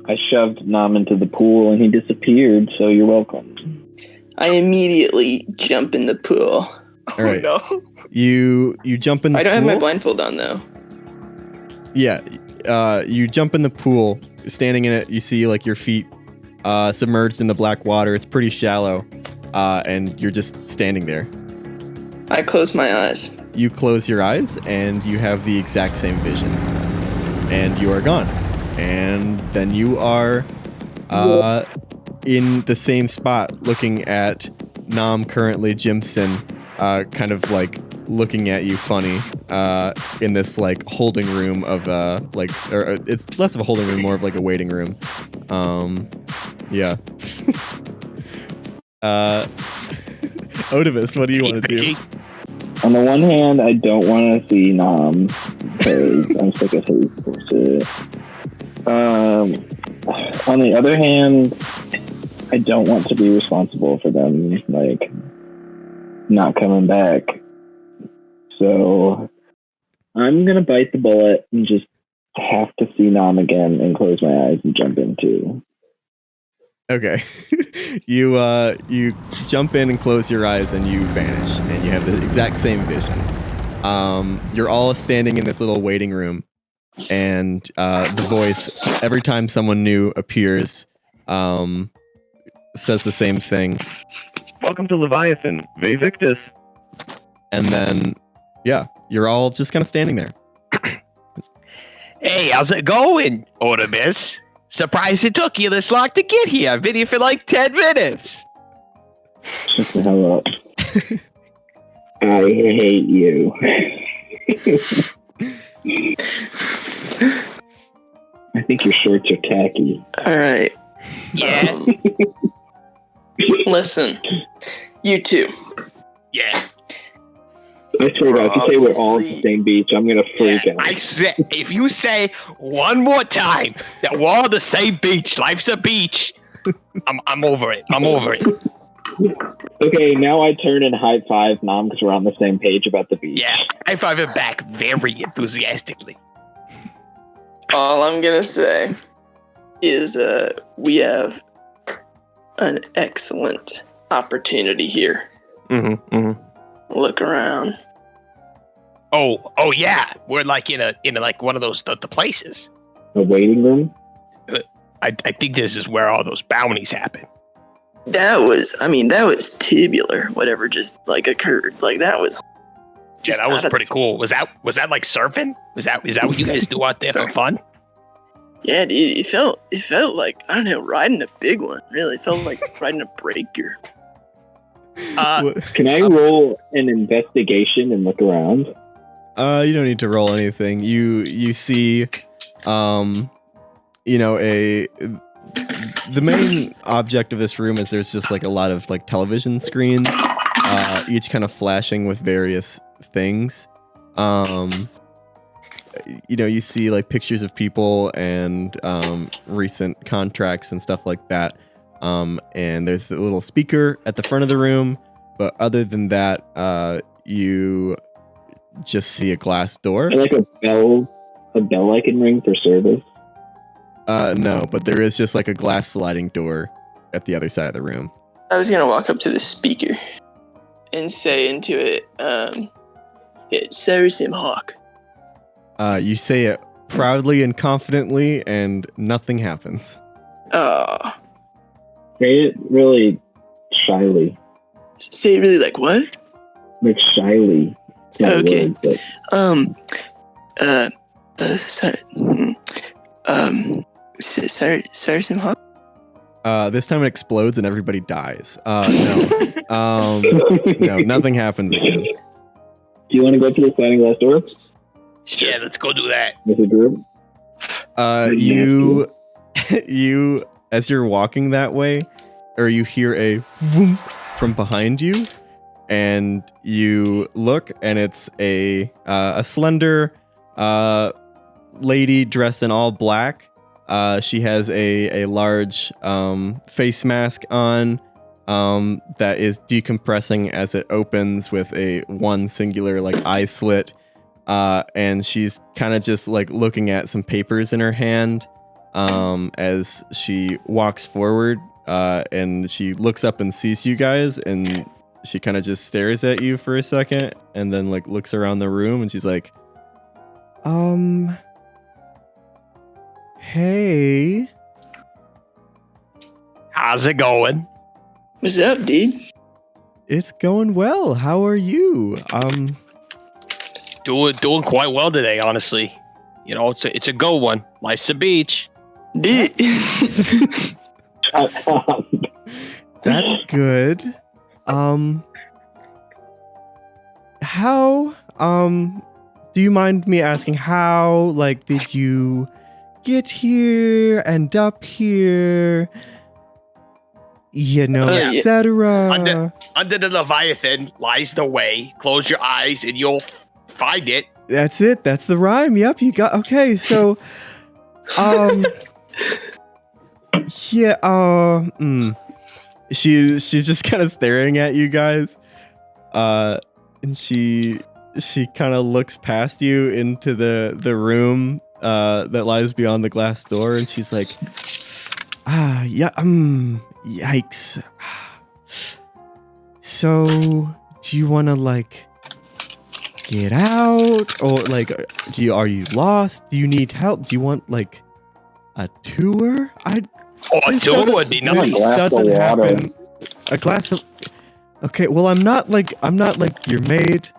I shoved Nam into the pool and he disappeared, so you're welcome. I immediately jump in the pool. All right. No. You jump in the pool. I don't have my blindfold on though. Yeah. You jump in the pool. Standing in it, you see like your feet submerged in the black water. It's pretty shallow, and you're just standing there. I close my eyes. You close your eyes, and you have the exact same vision, and you are gone. And then you are in the same spot, looking at Nam, currently Jimson, kind of like looking at you funny in this like holding room of it's less of a holding room, more of like a waiting room. Yeah. Otivus, what do you want to do? On the one hand, I don't want to see Nam because I'm sick of his bullshit. On the other hand, I don't want to be responsible for them like not coming back. So I'm gonna bite the bullet and just have to see Nam again and close my eyes and jump in too. Okay. You jump in and close your eyes and you vanish and you have the exact same vision. You're all standing in this little waiting room, and the voice, every time someone new appears, says the same thing. Welcome to Leviathan, Vevictus. And then, yeah, you're all just kind of standing there. Hey, how's it going, Otimus? Surprised it took you this long to get here. I've been here for like 10 minutes. Shut the hell up. I hate you. I think your shorts are tacky. All right. Yeah. Listen, you two. Yeah. I swear to God, if you say we're all at the same beach, I'm gonna freak out. I said, if you say one more time that we're all on the same beach, life's a beach, I'm over it. I'm over it. Okay, now I turn and high five Nam because we're on the same page about the beach. Yeah, I five it back very enthusiastically. All I'm gonna say is we have an excellent opportunity here. Look around. Oh yeah, we're like in like one of those the places. A waiting room? I think this is where all those bounties happen. That was tubular. Whatever just like occurred. Like that was. Yeah, that was pretty cool. Was that like surfing? Is that what you guys do out there for fun? Yeah, dude, it felt like, I don't know, riding a big one. Really, it felt like riding a breaker. Can I roll an investigation and look around? You don't need to roll anything. You see, the main object of this room is there's just like a lot of like television screens, each kind of flashing with various things. You see like pictures of people and recent contracts and stuff like that. And there's a little speaker at the front of the room, but other than that, you just see a glass door. Like a bell I can ring for service. No, but there is just like a glass sliding door at the other side of the room. I was gonna walk up to the speaker and say into it, Cyrus M. Hawk. You say it proudly and confidently, and nothing happens. Say it really shyly. Say it really like what? Like shyly. Okay. Cyrus M. Hawk? This time it explodes and everybody dies. No, nothing happens again. Do you want to go to the sliding glass door? Yeah, let's go do that. With a group? You, as you're walking that way, or you hear a vroom from behind you, and you look, and it's a slender lady dressed in all black. She has a large face mask on, that is decompressing as it opens with a one singular like eye slit. And she's kind of just like looking at some papers in her hand as she walks forward, and she looks up and sees you guys, and she kind of just stares at you for a second and then like looks around the room and she's like, hey. How's it going? What's up, dude? It's going well. How are you? Doing quite well today, honestly. You know, it's a go one. Life's a beach. Dude. That's good. How, do you mind me asking how, like, did you get here, end up here, you know, etc.? Under the Leviathan lies the way. Close your eyes and you'll find it. That's it. That's the rhyme. Yep, you got, okay, so, yeah, she's just kind of staring at you guys, and she kind of looks past you into the room that lies beyond the glass door, and she's like, yeah, yikes. So, do you want to like get out, or like, are you lost? Do you need help? Do you want like a tour? A tour would be nice. Doesn't happen. A glass of. Okay, well, I'm not like your maid.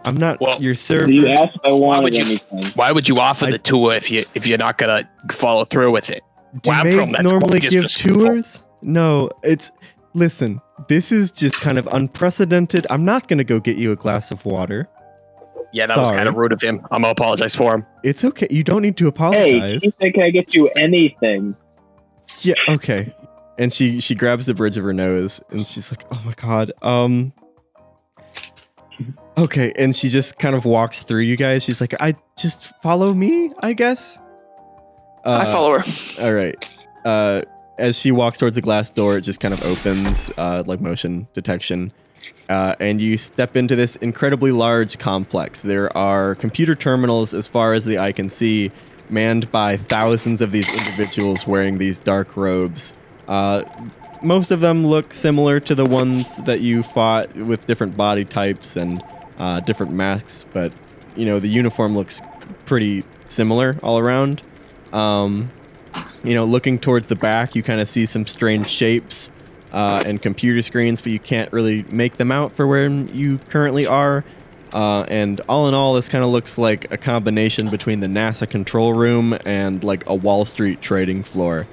I'm not your server. You asked if I wanted anything. Why would you offer the tour if you're not gonna follow through with it? Do maids normally give tours? No, listen. This is just kind of unprecedented. I'm not gonna go get you a glass of water. Yeah, that was kind of rude of him. I'm gonna apologize for him. It's okay. You don't need to apologize. Hey, can I get you anything? Yeah, okay. And she grabs the bridge of her nose and she's like, oh my god. Okay, and she just kind of walks through you guys. She's like, just follow me, I guess. I follow her. All right. As she walks towards the glass door, it just kind of opens, like motion detection. And you step into this incredibly large complex. There are computer terminals as far as the eye can see, manned by thousands of these individuals wearing these dark robes. Most of them look similar to the ones that you fought, with different body types and different masks, but you know, the uniform looks pretty similar all around. You know, looking towards the back, you kind of see some strange shapes and computer screens, but you can't really make them out for where you currently are. And all in all, this kind of looks like a combination between the NASA control room and like a Wall Street trading floor.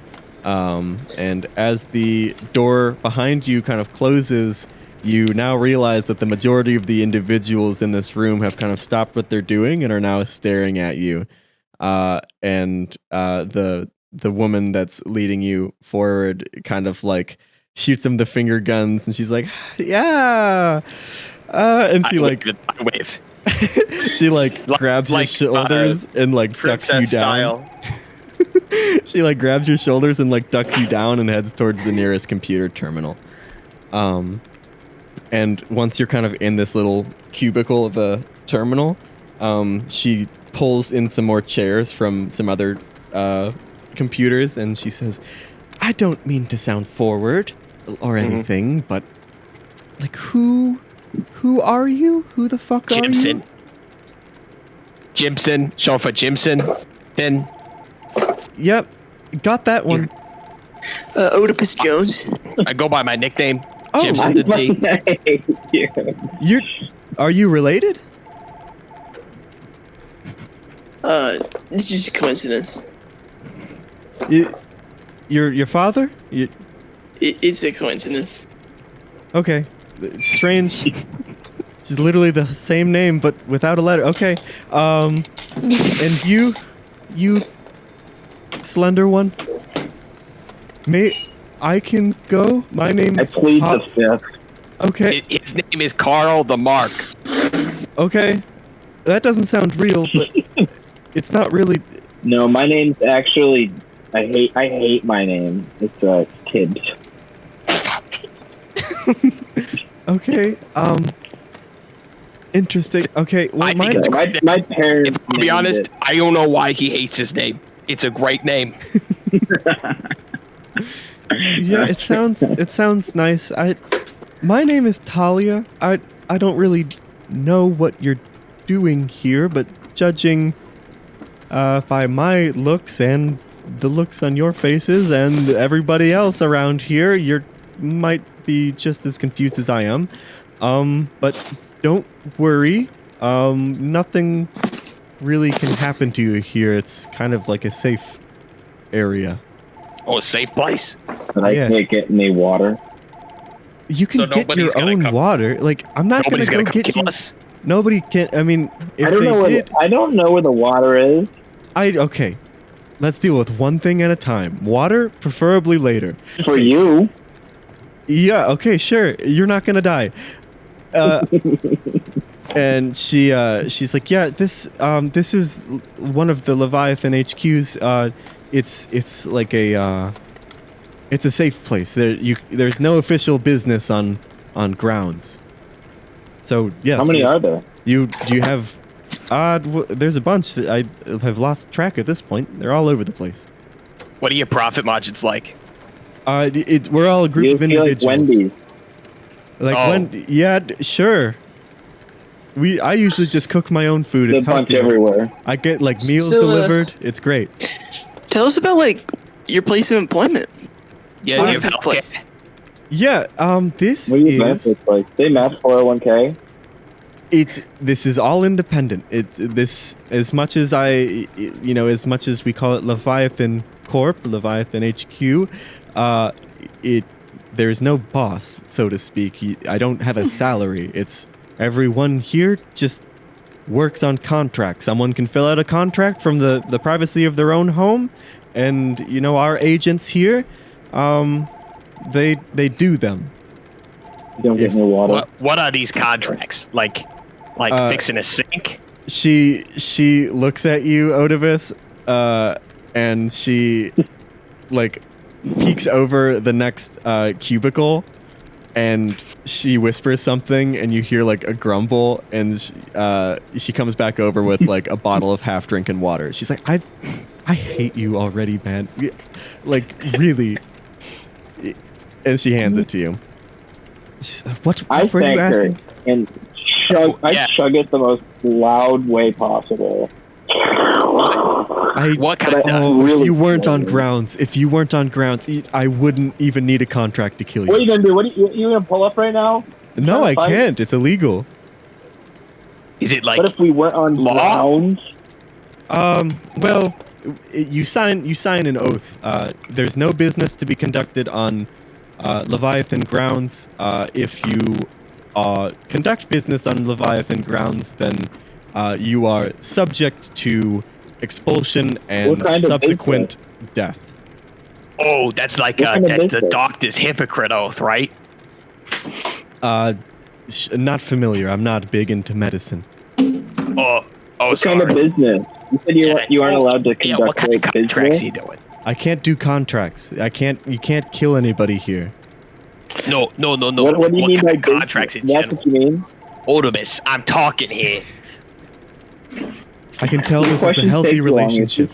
And as the door behind you kind of closes, you now realize that the majority of the individuals in this room have kind of stopped what they're doing and are now staring at you. And the woman that's leading you forward kind of like shoots them the finger guns, and she's like, yeah. And she I wave. She like grabs your shoulders and like ducks you down. She like grabs your shoulders and like ducks you down and heads towards the nearest computer terminal. And once you're kind of in this little cubicle of a terminal, she pulls in some more chairs from some other computers, and she says, I don't mean to sound forward or anything, but like who are you? Who the fuck are you? Jimson. Short for Jimson. Then. Yep. Got that one. Oedipus Jones. I go by my nickname. Oh, Jimson Are you related? It's just a coincidence. Your father? It's a coincidence. Okay. Strange. It's literally the same name, but without a letter. Okay. And you slender one? I can go? My name is... I plead the fifth. Okay. His name is Carl the Mark. Okay. That doesn't sound real, but it's not really... No, my name's actually... I hate my name. It's Kibbs. Okay. Interesting. Okay. Well, I think it's my parents. If I'll be honest, I don't know why he hates his name. It's a great name. yeah, it sounds nice. My name is Talia. I don't really know what you're doing here, but judging by my looks and the looks on your faces and everybody else around here, you might be just as confused as I am. But don't worry. Nothing really can happen to you here. It's kind of like a safe area. Oh, a safe place? But I can't get any water. You can get your own water. Like, I'm not going to go get you. Us. Nobody can. I mean, if I don't know I don't know where the water is. Okay. Let's deal with one thing at a time. Water, preferably later. For you? Yeah. Okay. Sure. You're not gonna die. And she's like, yeah. This is one of the Leviathan HQs. It's like it's a safe place. There's no official business on grounds. So yes. How many are there? Do you have? There's a bunch that I have lost track at this point. They're all over the place. What are your profit margins like? We're all a group of individuals. Like Wendy's. Like yeah, sure. I usually just cook my own food. There's a bunch everywhere. I get like meals delivered. It's great. Tell us about like your place of employment. Yeah, what is this place? Yeah, this what do you is. This place? They match 401k. This is all independent. This as much as as much as we call it Leviathan Corp, Leviathan HQ, there's no boss, so to speak. I don't have a salary. It's everyone here just works on contracts. Someone can fill out a contract from the privacy of their own home, and our agents here, they do them. You don't get no water. What are these contracts? Like fixing a sink? She looks at you, Odavis, and she like peeks over the next cubicle, and she whispers something, and you hear like a grumble, and she comes back over with like a bottle of half-drinking water. She's like, I hate you already, man. Like, really. And she hands it to you. What were you asking? Her and chug it the most loud way possible. If you weren't on grounds, I wouldn't even need a contract to kill you. What are you gonna do? You gonna pull up right now? No, I can't. It's illegal. Is it like? What if we weren't on grounds? Well, you sign an oath. There's no business to be conducted on Leviathan grounds. If you conduct business on Leviathan grounds, then you are subject to expulsion and subsequent death. Oh, that's like the doctor's hypocrite oath, right? Not familiar. I'm not big into medicine. What kind of business? You said you aren't allowed to conduct what kind of contracts are you doing? I can't do contracts. You can't kill anybody here. No. What do you mean by contracts in general? That's what you mean? Odamus, I'm talking here. I can tell this is a healthy relationship.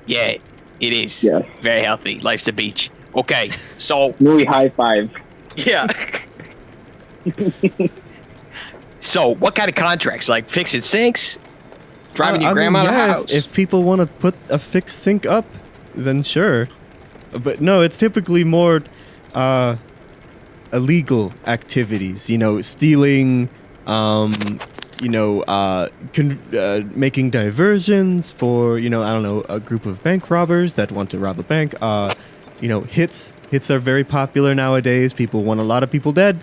Yeah, it is. Yeah. Very healthy. Life's a beach. Okay, so... Louis, high five. Yeah. So, what kind of contracts? Like fixing sinks? Driving your grandma to the house? If people want to put a fixed sink up, then sure. But no, it's typically more illegal activities. Stealing, making diversions for, a group of bank robbers that want to rob a bank. Hits are very popular nowadays. People want a lot of people dead.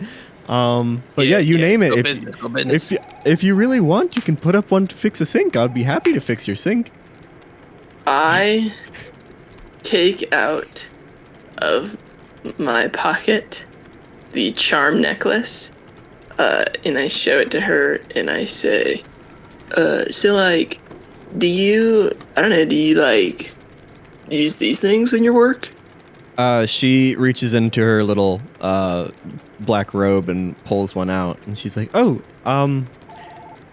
But you name it. If you really want, you can put up one to fix a sink. I'd be happy to fix your sink. I take out of my pocket the charm necklace, and I show it to her, and I say, do you use these things in your work? She reaches into her little black robe and pulls one out, and she's like, "Oh,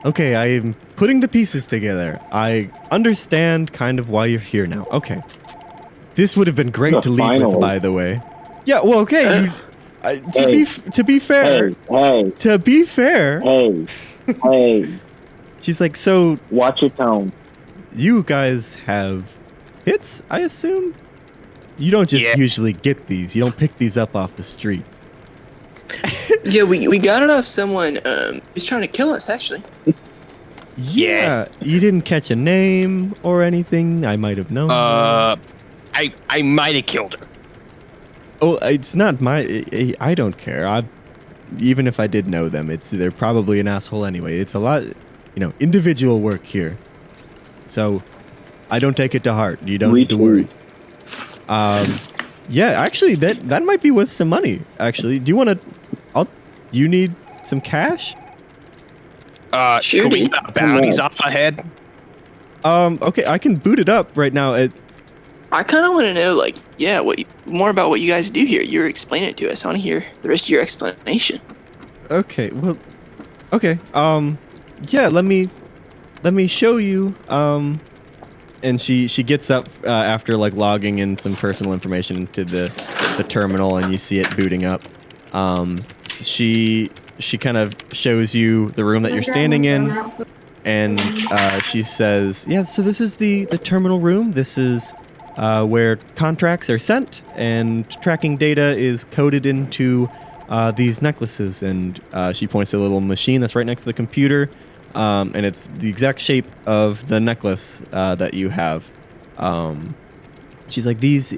okay, I'm putting the pieces together. I understand kind of why you're here now. Okay, this would have been great to lead with, by the way. Yeah, well, okay. To be fair, hey, she's like, so watch your tone. You guys have hits, I assume? You don't just usually get these. You don't pick these up off the street. Yeah, we got it off someone who's trying to kill us, actually. Yeah, you didn't catch a name or anything. I might have known. I might have killed her. Oh, it's not my. I don't care. Even if I did know them, they're probably an asshole anyway. It's a lot, individual work here. So, I don't take it to heart. You don't need to worry. Yeah, actually, that might be worth some money. Actually, do you want to? You need some cash? Sure. Can we get bounties off ahead? Okay, I can boot it up right now. I kind of want to know, more about what you guys do here. You're explaining it to us. I want to hear the rest of your explanation. Okay, well, okay. Yeah, let me show you. And she gets up after logging in some personal information into the terminal, and you see it booting up. She kind of shows you the room that you're standing in, and she says, "Yeah, so this is the terminal room. This is where contracts are sent, and tracking data is coded into these necklaces." And she points to a little machine that's right next to the computer. And it's the exact shape of the necklace that you have. She's like, these,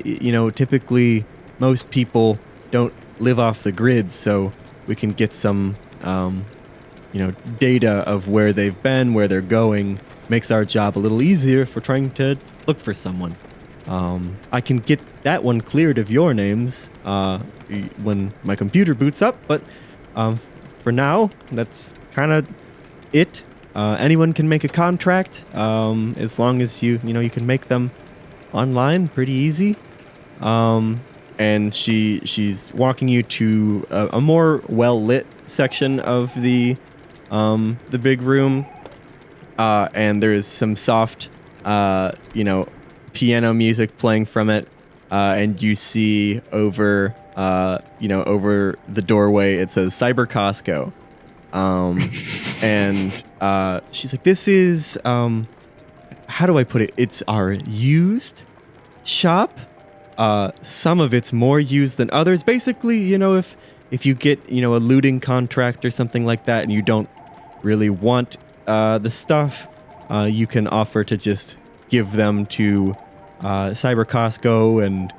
typically most people don't live off the grid, so we can get some, data of where they've been, where they're going. Makes our job a little easier if we're trying to look for someone. I can get that one cleared of your names when my computer boots up, but for now, that's kind of it. Anyone can make a contract as long as you can make them online pretty easy. And she's walking you to a more well-lit section of the big room, and there's some soft piano music playing from it, and you see over over the doorway it says Cyber Costco. And she's like, this is how do I put it? It's our used shop. Some of it's more used than others. Basically, if you get a looting contract or something like that, and you don't really want the stuff, you can offer to just give them to Cyber Costco, and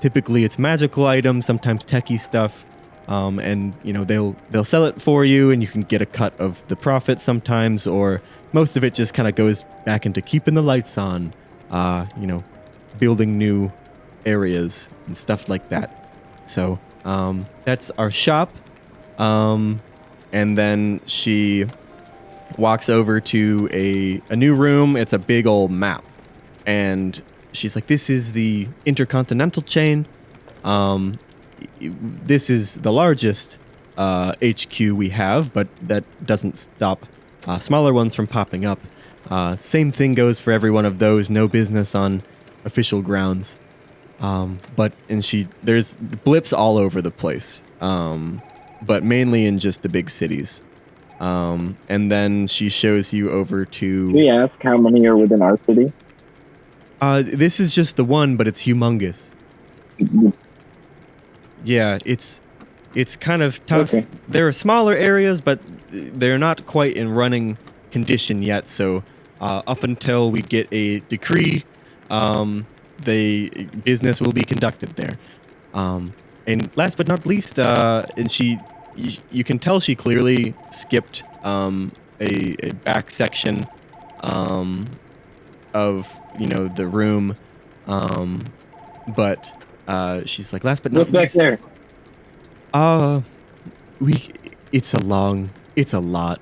typically it's magical items, sometimes techie stuff. And they'll sell it for you, and you can get a cut of the profit sometimes, or most of it just kind of goes back into keeping the lights on, building new areas and stuff like that. So that's our shop. And then she walks over to a new room. It's a big old map, and she's like, this is the Intercontinental chain. This is the largest HQ we have, but that doesn't stop smaller ones from popping up. Same thing goes for every one of those. No business on official grounds. There's blips all over the place, but mainly in just the big cities. And then she shows you over to... Can we ask how many are within our city? This is just the one, but it's humongous. Yeah, it's kind of tough. Okay. There are smaller areas, but they're not quite in running condition yet. So up until we get a decree, the business will be conducted there. And last but not least, you can tell she clearly skipped a back section of the room, but. She's like, last but not least. What's back there? It's a lot.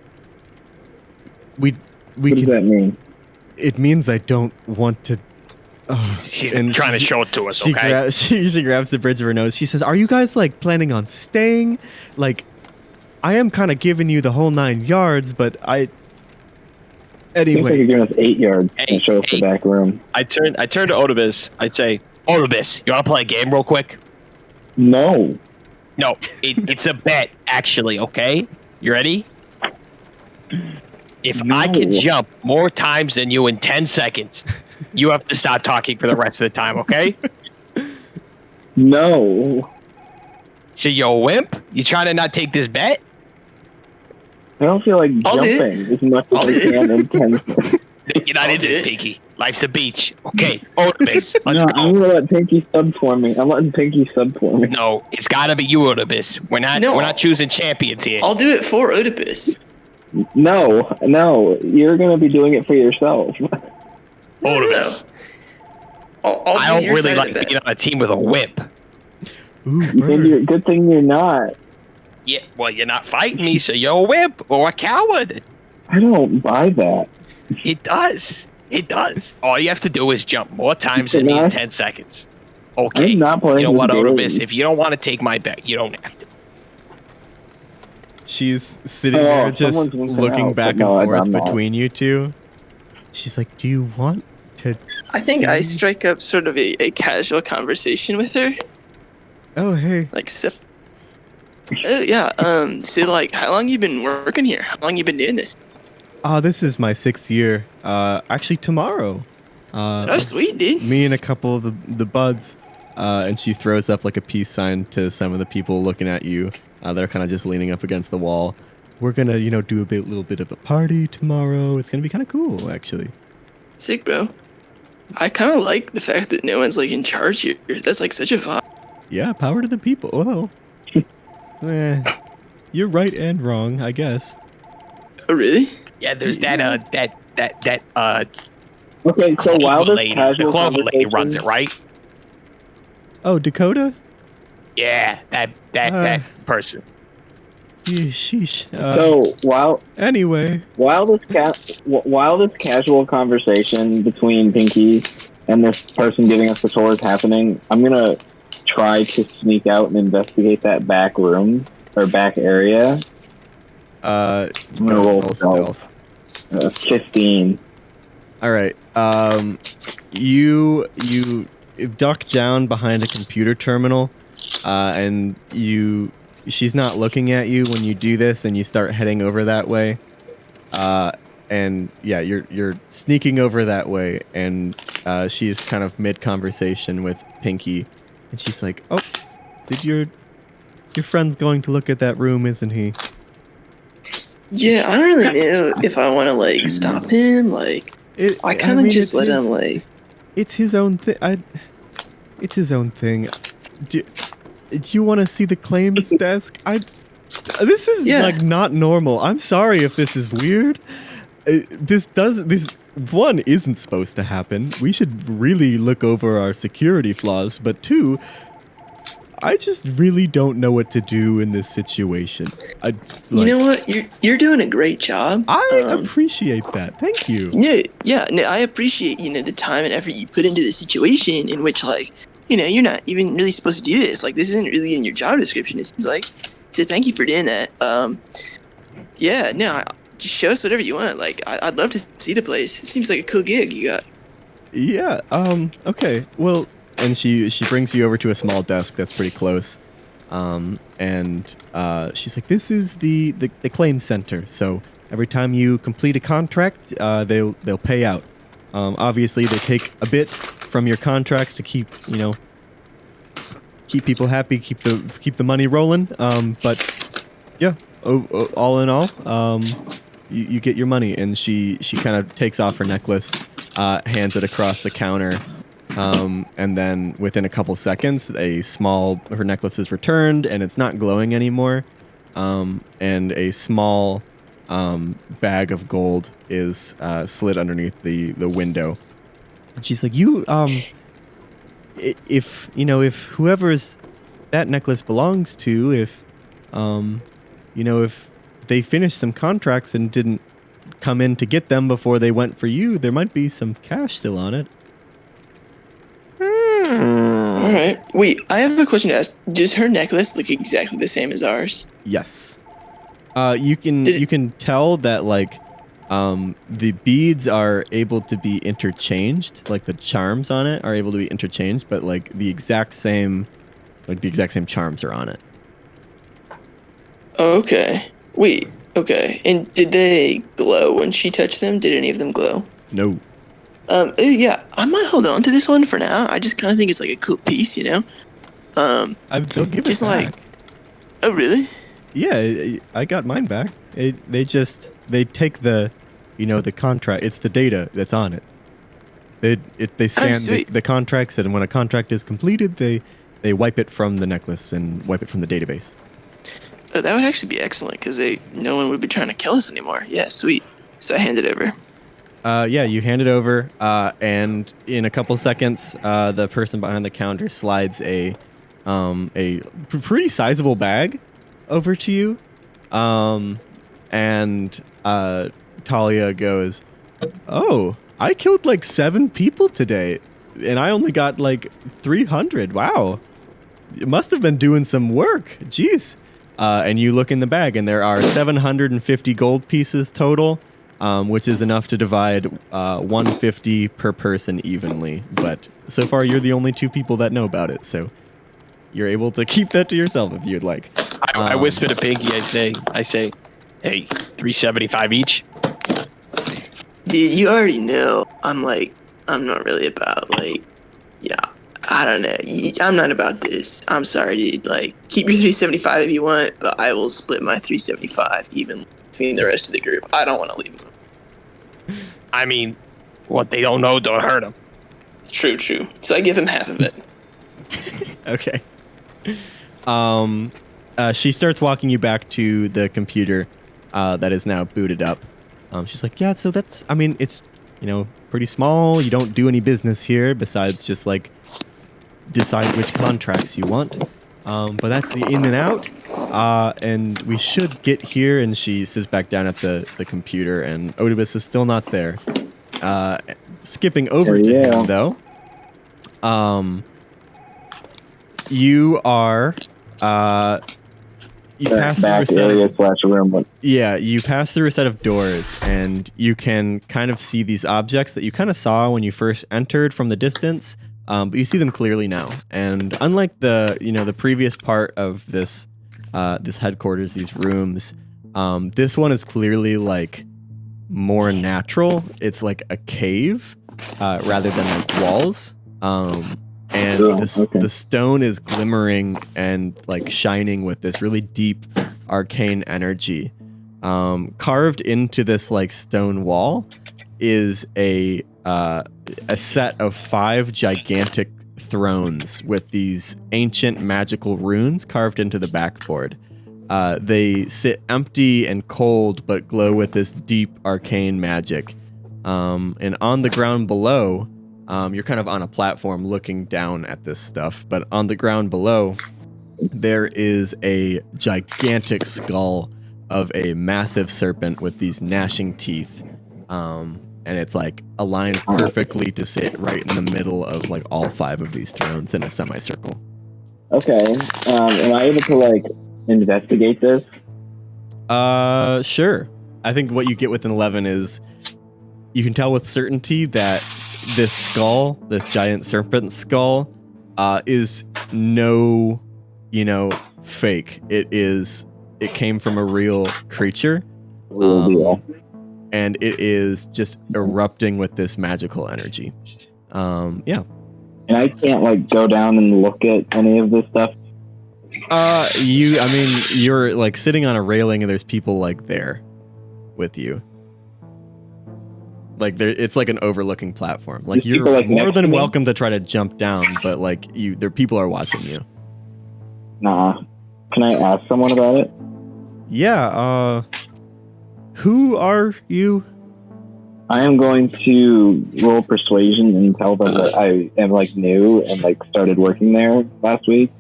What does that mean? It means I don't want to She's trying to show it to us, okay? She grabs the bridge of her nose. She says, "Are you guys like planning on staying? Like, I am kind of giving you the whole 9 yards, but I." Anyway, you're giving us 8 yards and show us the back room. I turn to Odibus. I'd say, Odibus, you want to play a game real quick? No. No, it's a bet, actually, okay? You ready? If I can jump more times than you in 10 seconds, you have to stop talking for the rest of the time, okay? No. So you're a wimp? You trying to not take this bet? I don't feel like jumping as much as I can in 10 seconds. You're not into this, Pinky. Life's a beach. Okay, Odibus, let's go. I'm gonna let Pinky sub for me. I'm letting Pinky sub for me. No, it's gotta be you, Odibus. We're not choosing champions here. I'll do it for Oedipus. No, you're gonna be doing it for yourself. Odibus. I don't really like being on a team with a whip. Ooh, good thing you're not. Yeah, well, you're not fighting me, so you're a whip or a coward. I don't buy that. It does. It does. All you have to do is jump more times than me in 10 seconds. Okay. I'm not playing you know what, this game. Odibus? If you don't want to take my bet, you don't have to. she's sitting there just someone's winking looking out, back but no, and forth I'm not. between you two. She's like, "Do you want to?" I think I strike up sort of a casual conversation with her. Oh, hey. Like, oh, yeah. So, like, how long you been working here? How long you been doing this? This is my 6th year. Actually, tomorrow. Oh, sweet, dude. Me and a couple of the buds. And she throws up like a peace sign to some of the people looking at you. They're kind of just leaning up against the wall. We're gonna, do a little bit of a party tomorrow. It's gonna be kind of cool, actually. Sick, bro. I kind of like the fact that no one's, like, in charge here. That's, like, such a vibe. Yeah, power to the people. Well, you're right and wrong, I guess. Oh, really? Yeah, there's that Okay, so while this the casual Clover lady conversation runs it, right? Oh, Dakota? Yeah, that person. Sheesh. So while this casual conversation between Pinky and this person giving us the tour is happening, I'm gonna try to sneak out and investigate that back room or back area. I'm gonna roll stealth. 15. All right. You duck down behind a computer terminal, and she's not looking at you when you do this, and you start heading over that way. And yeah, you're sneaking over that way, and she's kind of mid conversation with Pinky, and she's like, "Oh, your friend's going to look at that room, isn't he?" Yeah, I don't really know if I want to, like, stop him. Like, I kind of just let him, like... It's his own thing. It's his own thing. Do you want to see the claims desk? This is, like, not normal. I'm sorry if this is weird. This one isn't supposed to happen. We should really look over our security flaws. But 2, I just really don't know what to do in this situation. You know what? You're doing a great job. I appreciate that. Thank you. Yeah. No, I appreciate the time and effort you put into the situation in which, like, you're not even really supposed to do this. Like, this isn't really in your job description. It seems like. So thank you for doing that. Yeah. No, just show us whatever you want. Like, I'd love to see the place. It seems like a cool gig you got. Yeah. Okay. Well. And she brings you over to a small desk that's pretty close, and she's like, "This is the claims center. So every time you complete a contract, they'll pay out. Obviously, they take a bit from your contracts to keep people happy, keep the money rolling. But yeah, all in all, you get your money." And she kind of takes off her necklace, hands it across the counter. And then within a couple seconds, her necklace is returned and it's not glowing anymore. And a small bag of gold is slid underneath the window. And she's like, if whoever's that necklace belongs to, if they finished some contracts and didn't come in to get them before they went for you, there might be some cash still on it. All right. Wait, I have a question to ask. Does her necklace look exactly the same as ours? Yes. You can tell that like the beads are able to be interchanged, like the charms on it are able to be interchanged, but like the exact same charms are on it. Okay. Wait. Okay. And did they glow when she touched them? Did any of them glow? No. Yeah, I might hold on to this one for now. I just kind of think it's like a cool piece, you know? They'll give it back. Oh, really? Yeah, I got mine back. They take the, the contract. It's the data that's on it. They scan the contracts, and when a contract is completed, they wipe it from the necklace and wipe it from the database. Oh, that would actually be excellent because no one would be trying to kill us anymore. Yeah, sweet. So I hand it over. Yeah, you hand it over, and in a couple seconds, the person behind the counter slides a pretty sizable bag over to you, and Talia goes, "Oh, I killed like 7 people today, and I only got like 300. Wow, you must have been doing some work. Jeez." And you look in the bag, and there are 750 gold pieces total. Which is enough to divide 150 per person evenly. But so far, you're the only 2 people that know about it, so you're able to keep that to yourself if you'd like. I whisper to Pinky. I say, hey, 375 each. Dude, you already know. I'm not really about I don't know. I'm not about this. I'm sorry, dude. Like, keep your 375 if you want, but I will split my 375 even between the rest of the group. I don't want to leave them. I mean, what they don't know don't hurt them. True. So I give him half of it. Okay. She starts walking you back to the computer that is now booted up. She's like, yeah, so that's, I mean, it's, pretty small. You don't do any business here besides just like decide which contracts you want. But that's the in and out. And we should get here. And she sits back down at the computer, and Odibus is still not there. Skipping over to him, though. You are... you pass through a set of, you pass through a set of doors, and you can kind of see these objects that you kind of saw when you first entered from the distance. But you see them clearly now, and unlike the previous part of this headquarters, these rooms, this one is clearly like more natural. It's like a cave rather than like walls, and the stone is glimmering and like shining with this really deep arcane energy. Carved into this like stone wall is a set of 5 gigantic thrones with these ancient magical runes carved into the backboard. They sit empty and cold, but glow with this deep arcane magic. And on the ground below, you're kind of on a platform looking down at this stuff, but on the ground below, there is a gigantic skull of a massive serpent with these gnashing teeth. And it's like aligned perfectly to sit right in the middle of like all 5 of these thrones in a semicircle. Okay. Am I able to like investigate this? Sure. I think what you get with an 11 is you can tell with certainty that this skull, this giant serpent skull, is no, fake. It came from a real creature. Real deal. And it is just erupting with this magical energy. Yeah. And I can't like go down and look at any of this stuff. You're like sitting on a railing, and there's people like there with you. Like it's like an overlooking platform. Like you're like more than welcome to try to jump down, but like people are watching you. Nah. Can I ask someone about it? Yeah. Who are you? I am going to roll persuasion and tell them that I am like new and like started working there last week,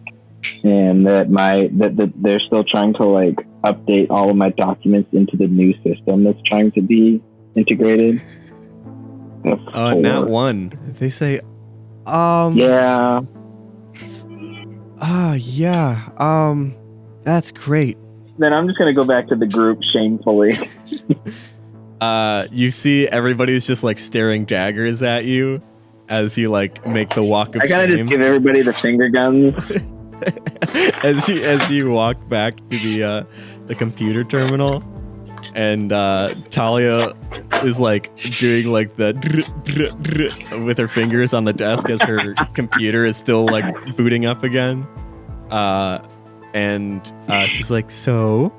and that that they're still trying to like update all of my documents into the new system that's trying to be integrated. Not one. They say, Yeah. Yeah. That's great. Then I'm just gonna go back to the group shamefully. You see everybody's just like staring daggers at you as you like make the walk of I gotta shame. just give everybody the finger guns. as you walk back to the computer terminal, and Talia is like doing like the with her fingers on the desk as her computer is still like booting up again. And she's like, so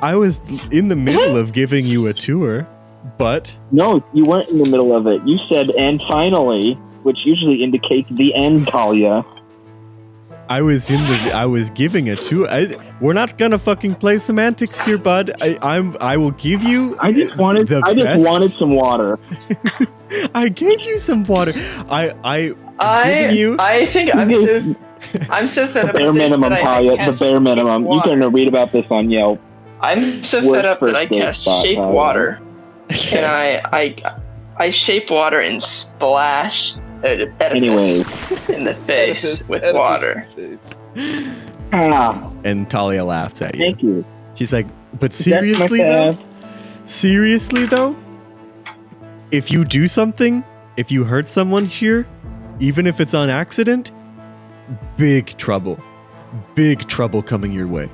I was in the middle of giving you a tour, but No, you weren't in the middle of it. You said, and finally, which usually indicates the end, Talia. I was giving a tour. We're not gonna fucking play semantics here, bud. I will give you. I just wanted some water. I gave you some water. I think I'm so fed up Bare with this minimum, that I Talia. cast The bare minimum. shape You water. can read about this on Yelp. I'm so Worst fed up that I first date cast spot, shape Talia. water, and I shape water and splash Oedipus Anyways. in the face with water. Ah, And Talia laughs at you. thank you. She's like, but That's my seriously though, if you do something, if you hurt someone here, even if it's on accident, big trouble coming your way.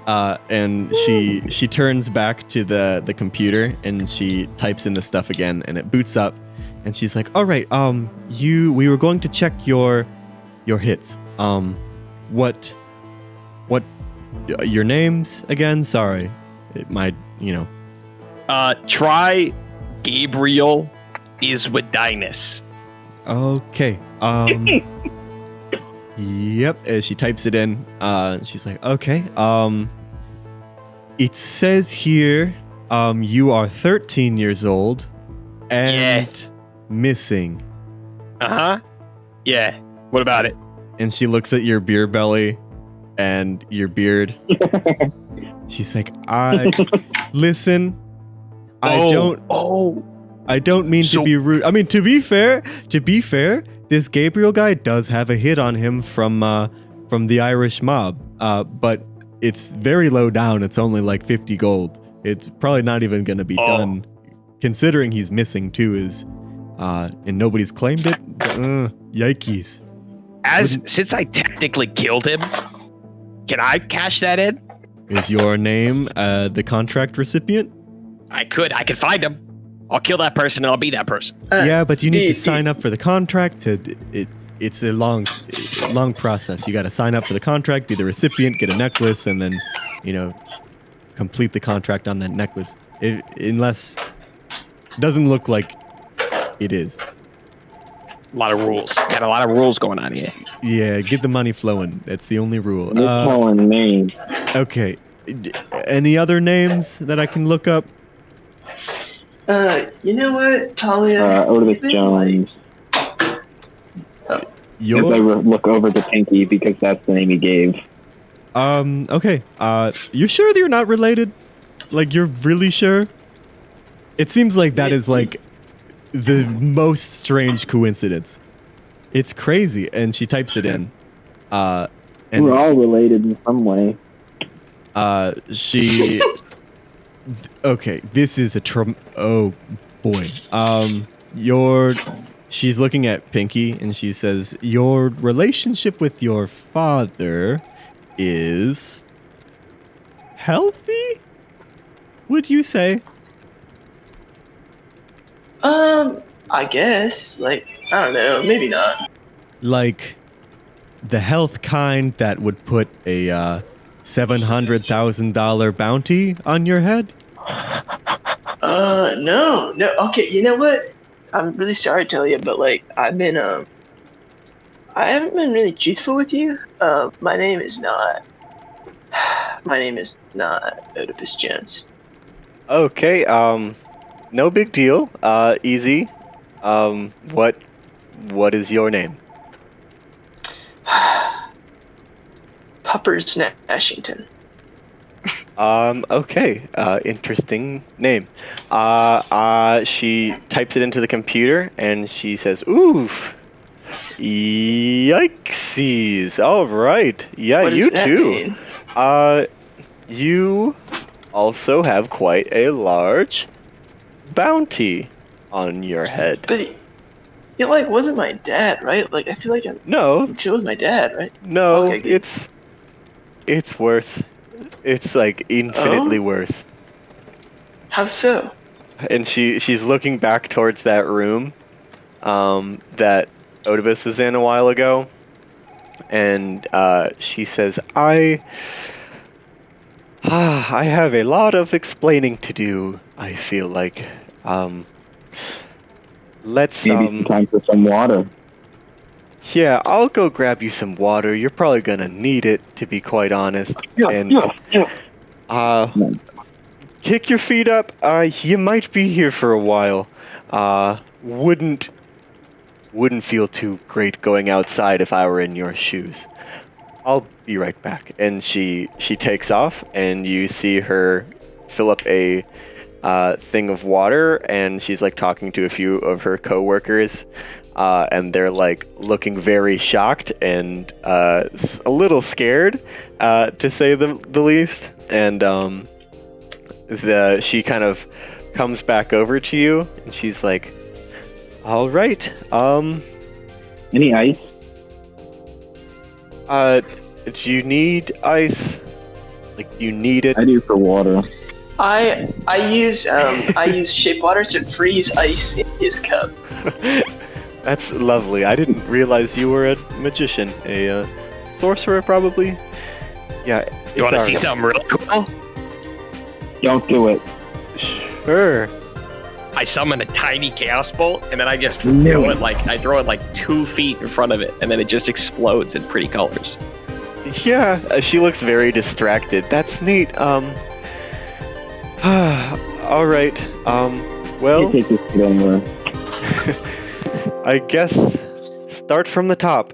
And she turns back to the computer and she types in the stuff again, and it boots up, and she's like, all right, we were going to check your hits. What your names again? Sorry, it might, Try Gabriel is with Dinus. Okay. Yep. As she types it in, she's like, okay. It says here, you are 13 years old and missing. Uh-huh. Yeah. What about it? And she looks at your beer belly and your beard. She's like, listen, I don't mean to be rude. I mean, to be fair, this Gabriel guy does have a hit on him from the Irish mob. But it's very low down. It's only like 50 gold. It's probably not even going to be done, considering he's missing too. And nobody's claimed it. Yikes! Since I technically killed him, can I cash that in? Is your name the contract recipient? I could find him. I'll kill that person and I'll be that person. Yeah, but you need to sign up for the contract. It's a long process. You got to sign up for the contract, be the recipient, get a necklace, and then, complete the contract on that necklace. Unless it doesn't look like it is. A lot of rules. Got a lot of rules going on here. Yeah, get the money flowing. That's the only rule. You're calling me. Okay. Any other names that I can look up? You know what, Talia? Oedipus Jones. Because I look over to Pinky because that's the name he gave. Okay. You sure that you're not related? Like, you're really sure? It seems like that is like the most strange coincidence. It's crazy. And she types it in. And we're all related in some way. She... Okay, this is oh boy. She's looking at Pinky and she says, your relationship with your father is healthy? Would you say? I guess. Like, I don't know, maybe not. Like the health kind that would put a $700,000 bounty on your head? No. Okay, you know what? I'm really sorry to tell you, but like, I haven't been really truthful with you. My name is not Oedipus Jones. Okay, no big deal. Easy. What is your name? Puppers Nashington. Okay. Interesting name. She types it into the computer and she says, oof, Yikesies. All right. Yeah, What does you that too. mean? You also have quite a large bounty on your head. But it like wasn't my dad, right? Like I feel like No, it was my dad, right? no, Okay, good. it's worse. It's like infinitely Oh? worse. How so? And she's looking back towards that room that Oedipus was in a while ago, and she says, I have a lot of explaining to do, I feel like. Let's Maybe time for some water. Yeah, I'll go grab you some water. You're probably gonna need it, to be quite honest. Yeah. Kick your feet up. You might be here for a while. Wouldn't feel too great going outside if I were in your shoes. I'll be right back. And she takes off, and you see her fill up a thing of water, and she's like talking to a few of her coworkers. And they're like looking very shocked and a little scared, to say the least. And she kind of comes back over to you, and she's like, "All right, Any ice? do you need ice? Like, you need it?" I do for water. I use shape water to freeze ice in his cup. That's lovely. I didn't realize you were a magician, a sorcerer, probably. Yeah. You want to see something real cool? Don't do it. Sure. I summon a tiny chaos bolt, and then I just throw it like 2 feet in front of it, and then it just explodes in pretty colors. Yeah, she looks very distracted. That's neat. All right. Well, You take this anywhere. I guess start from the top.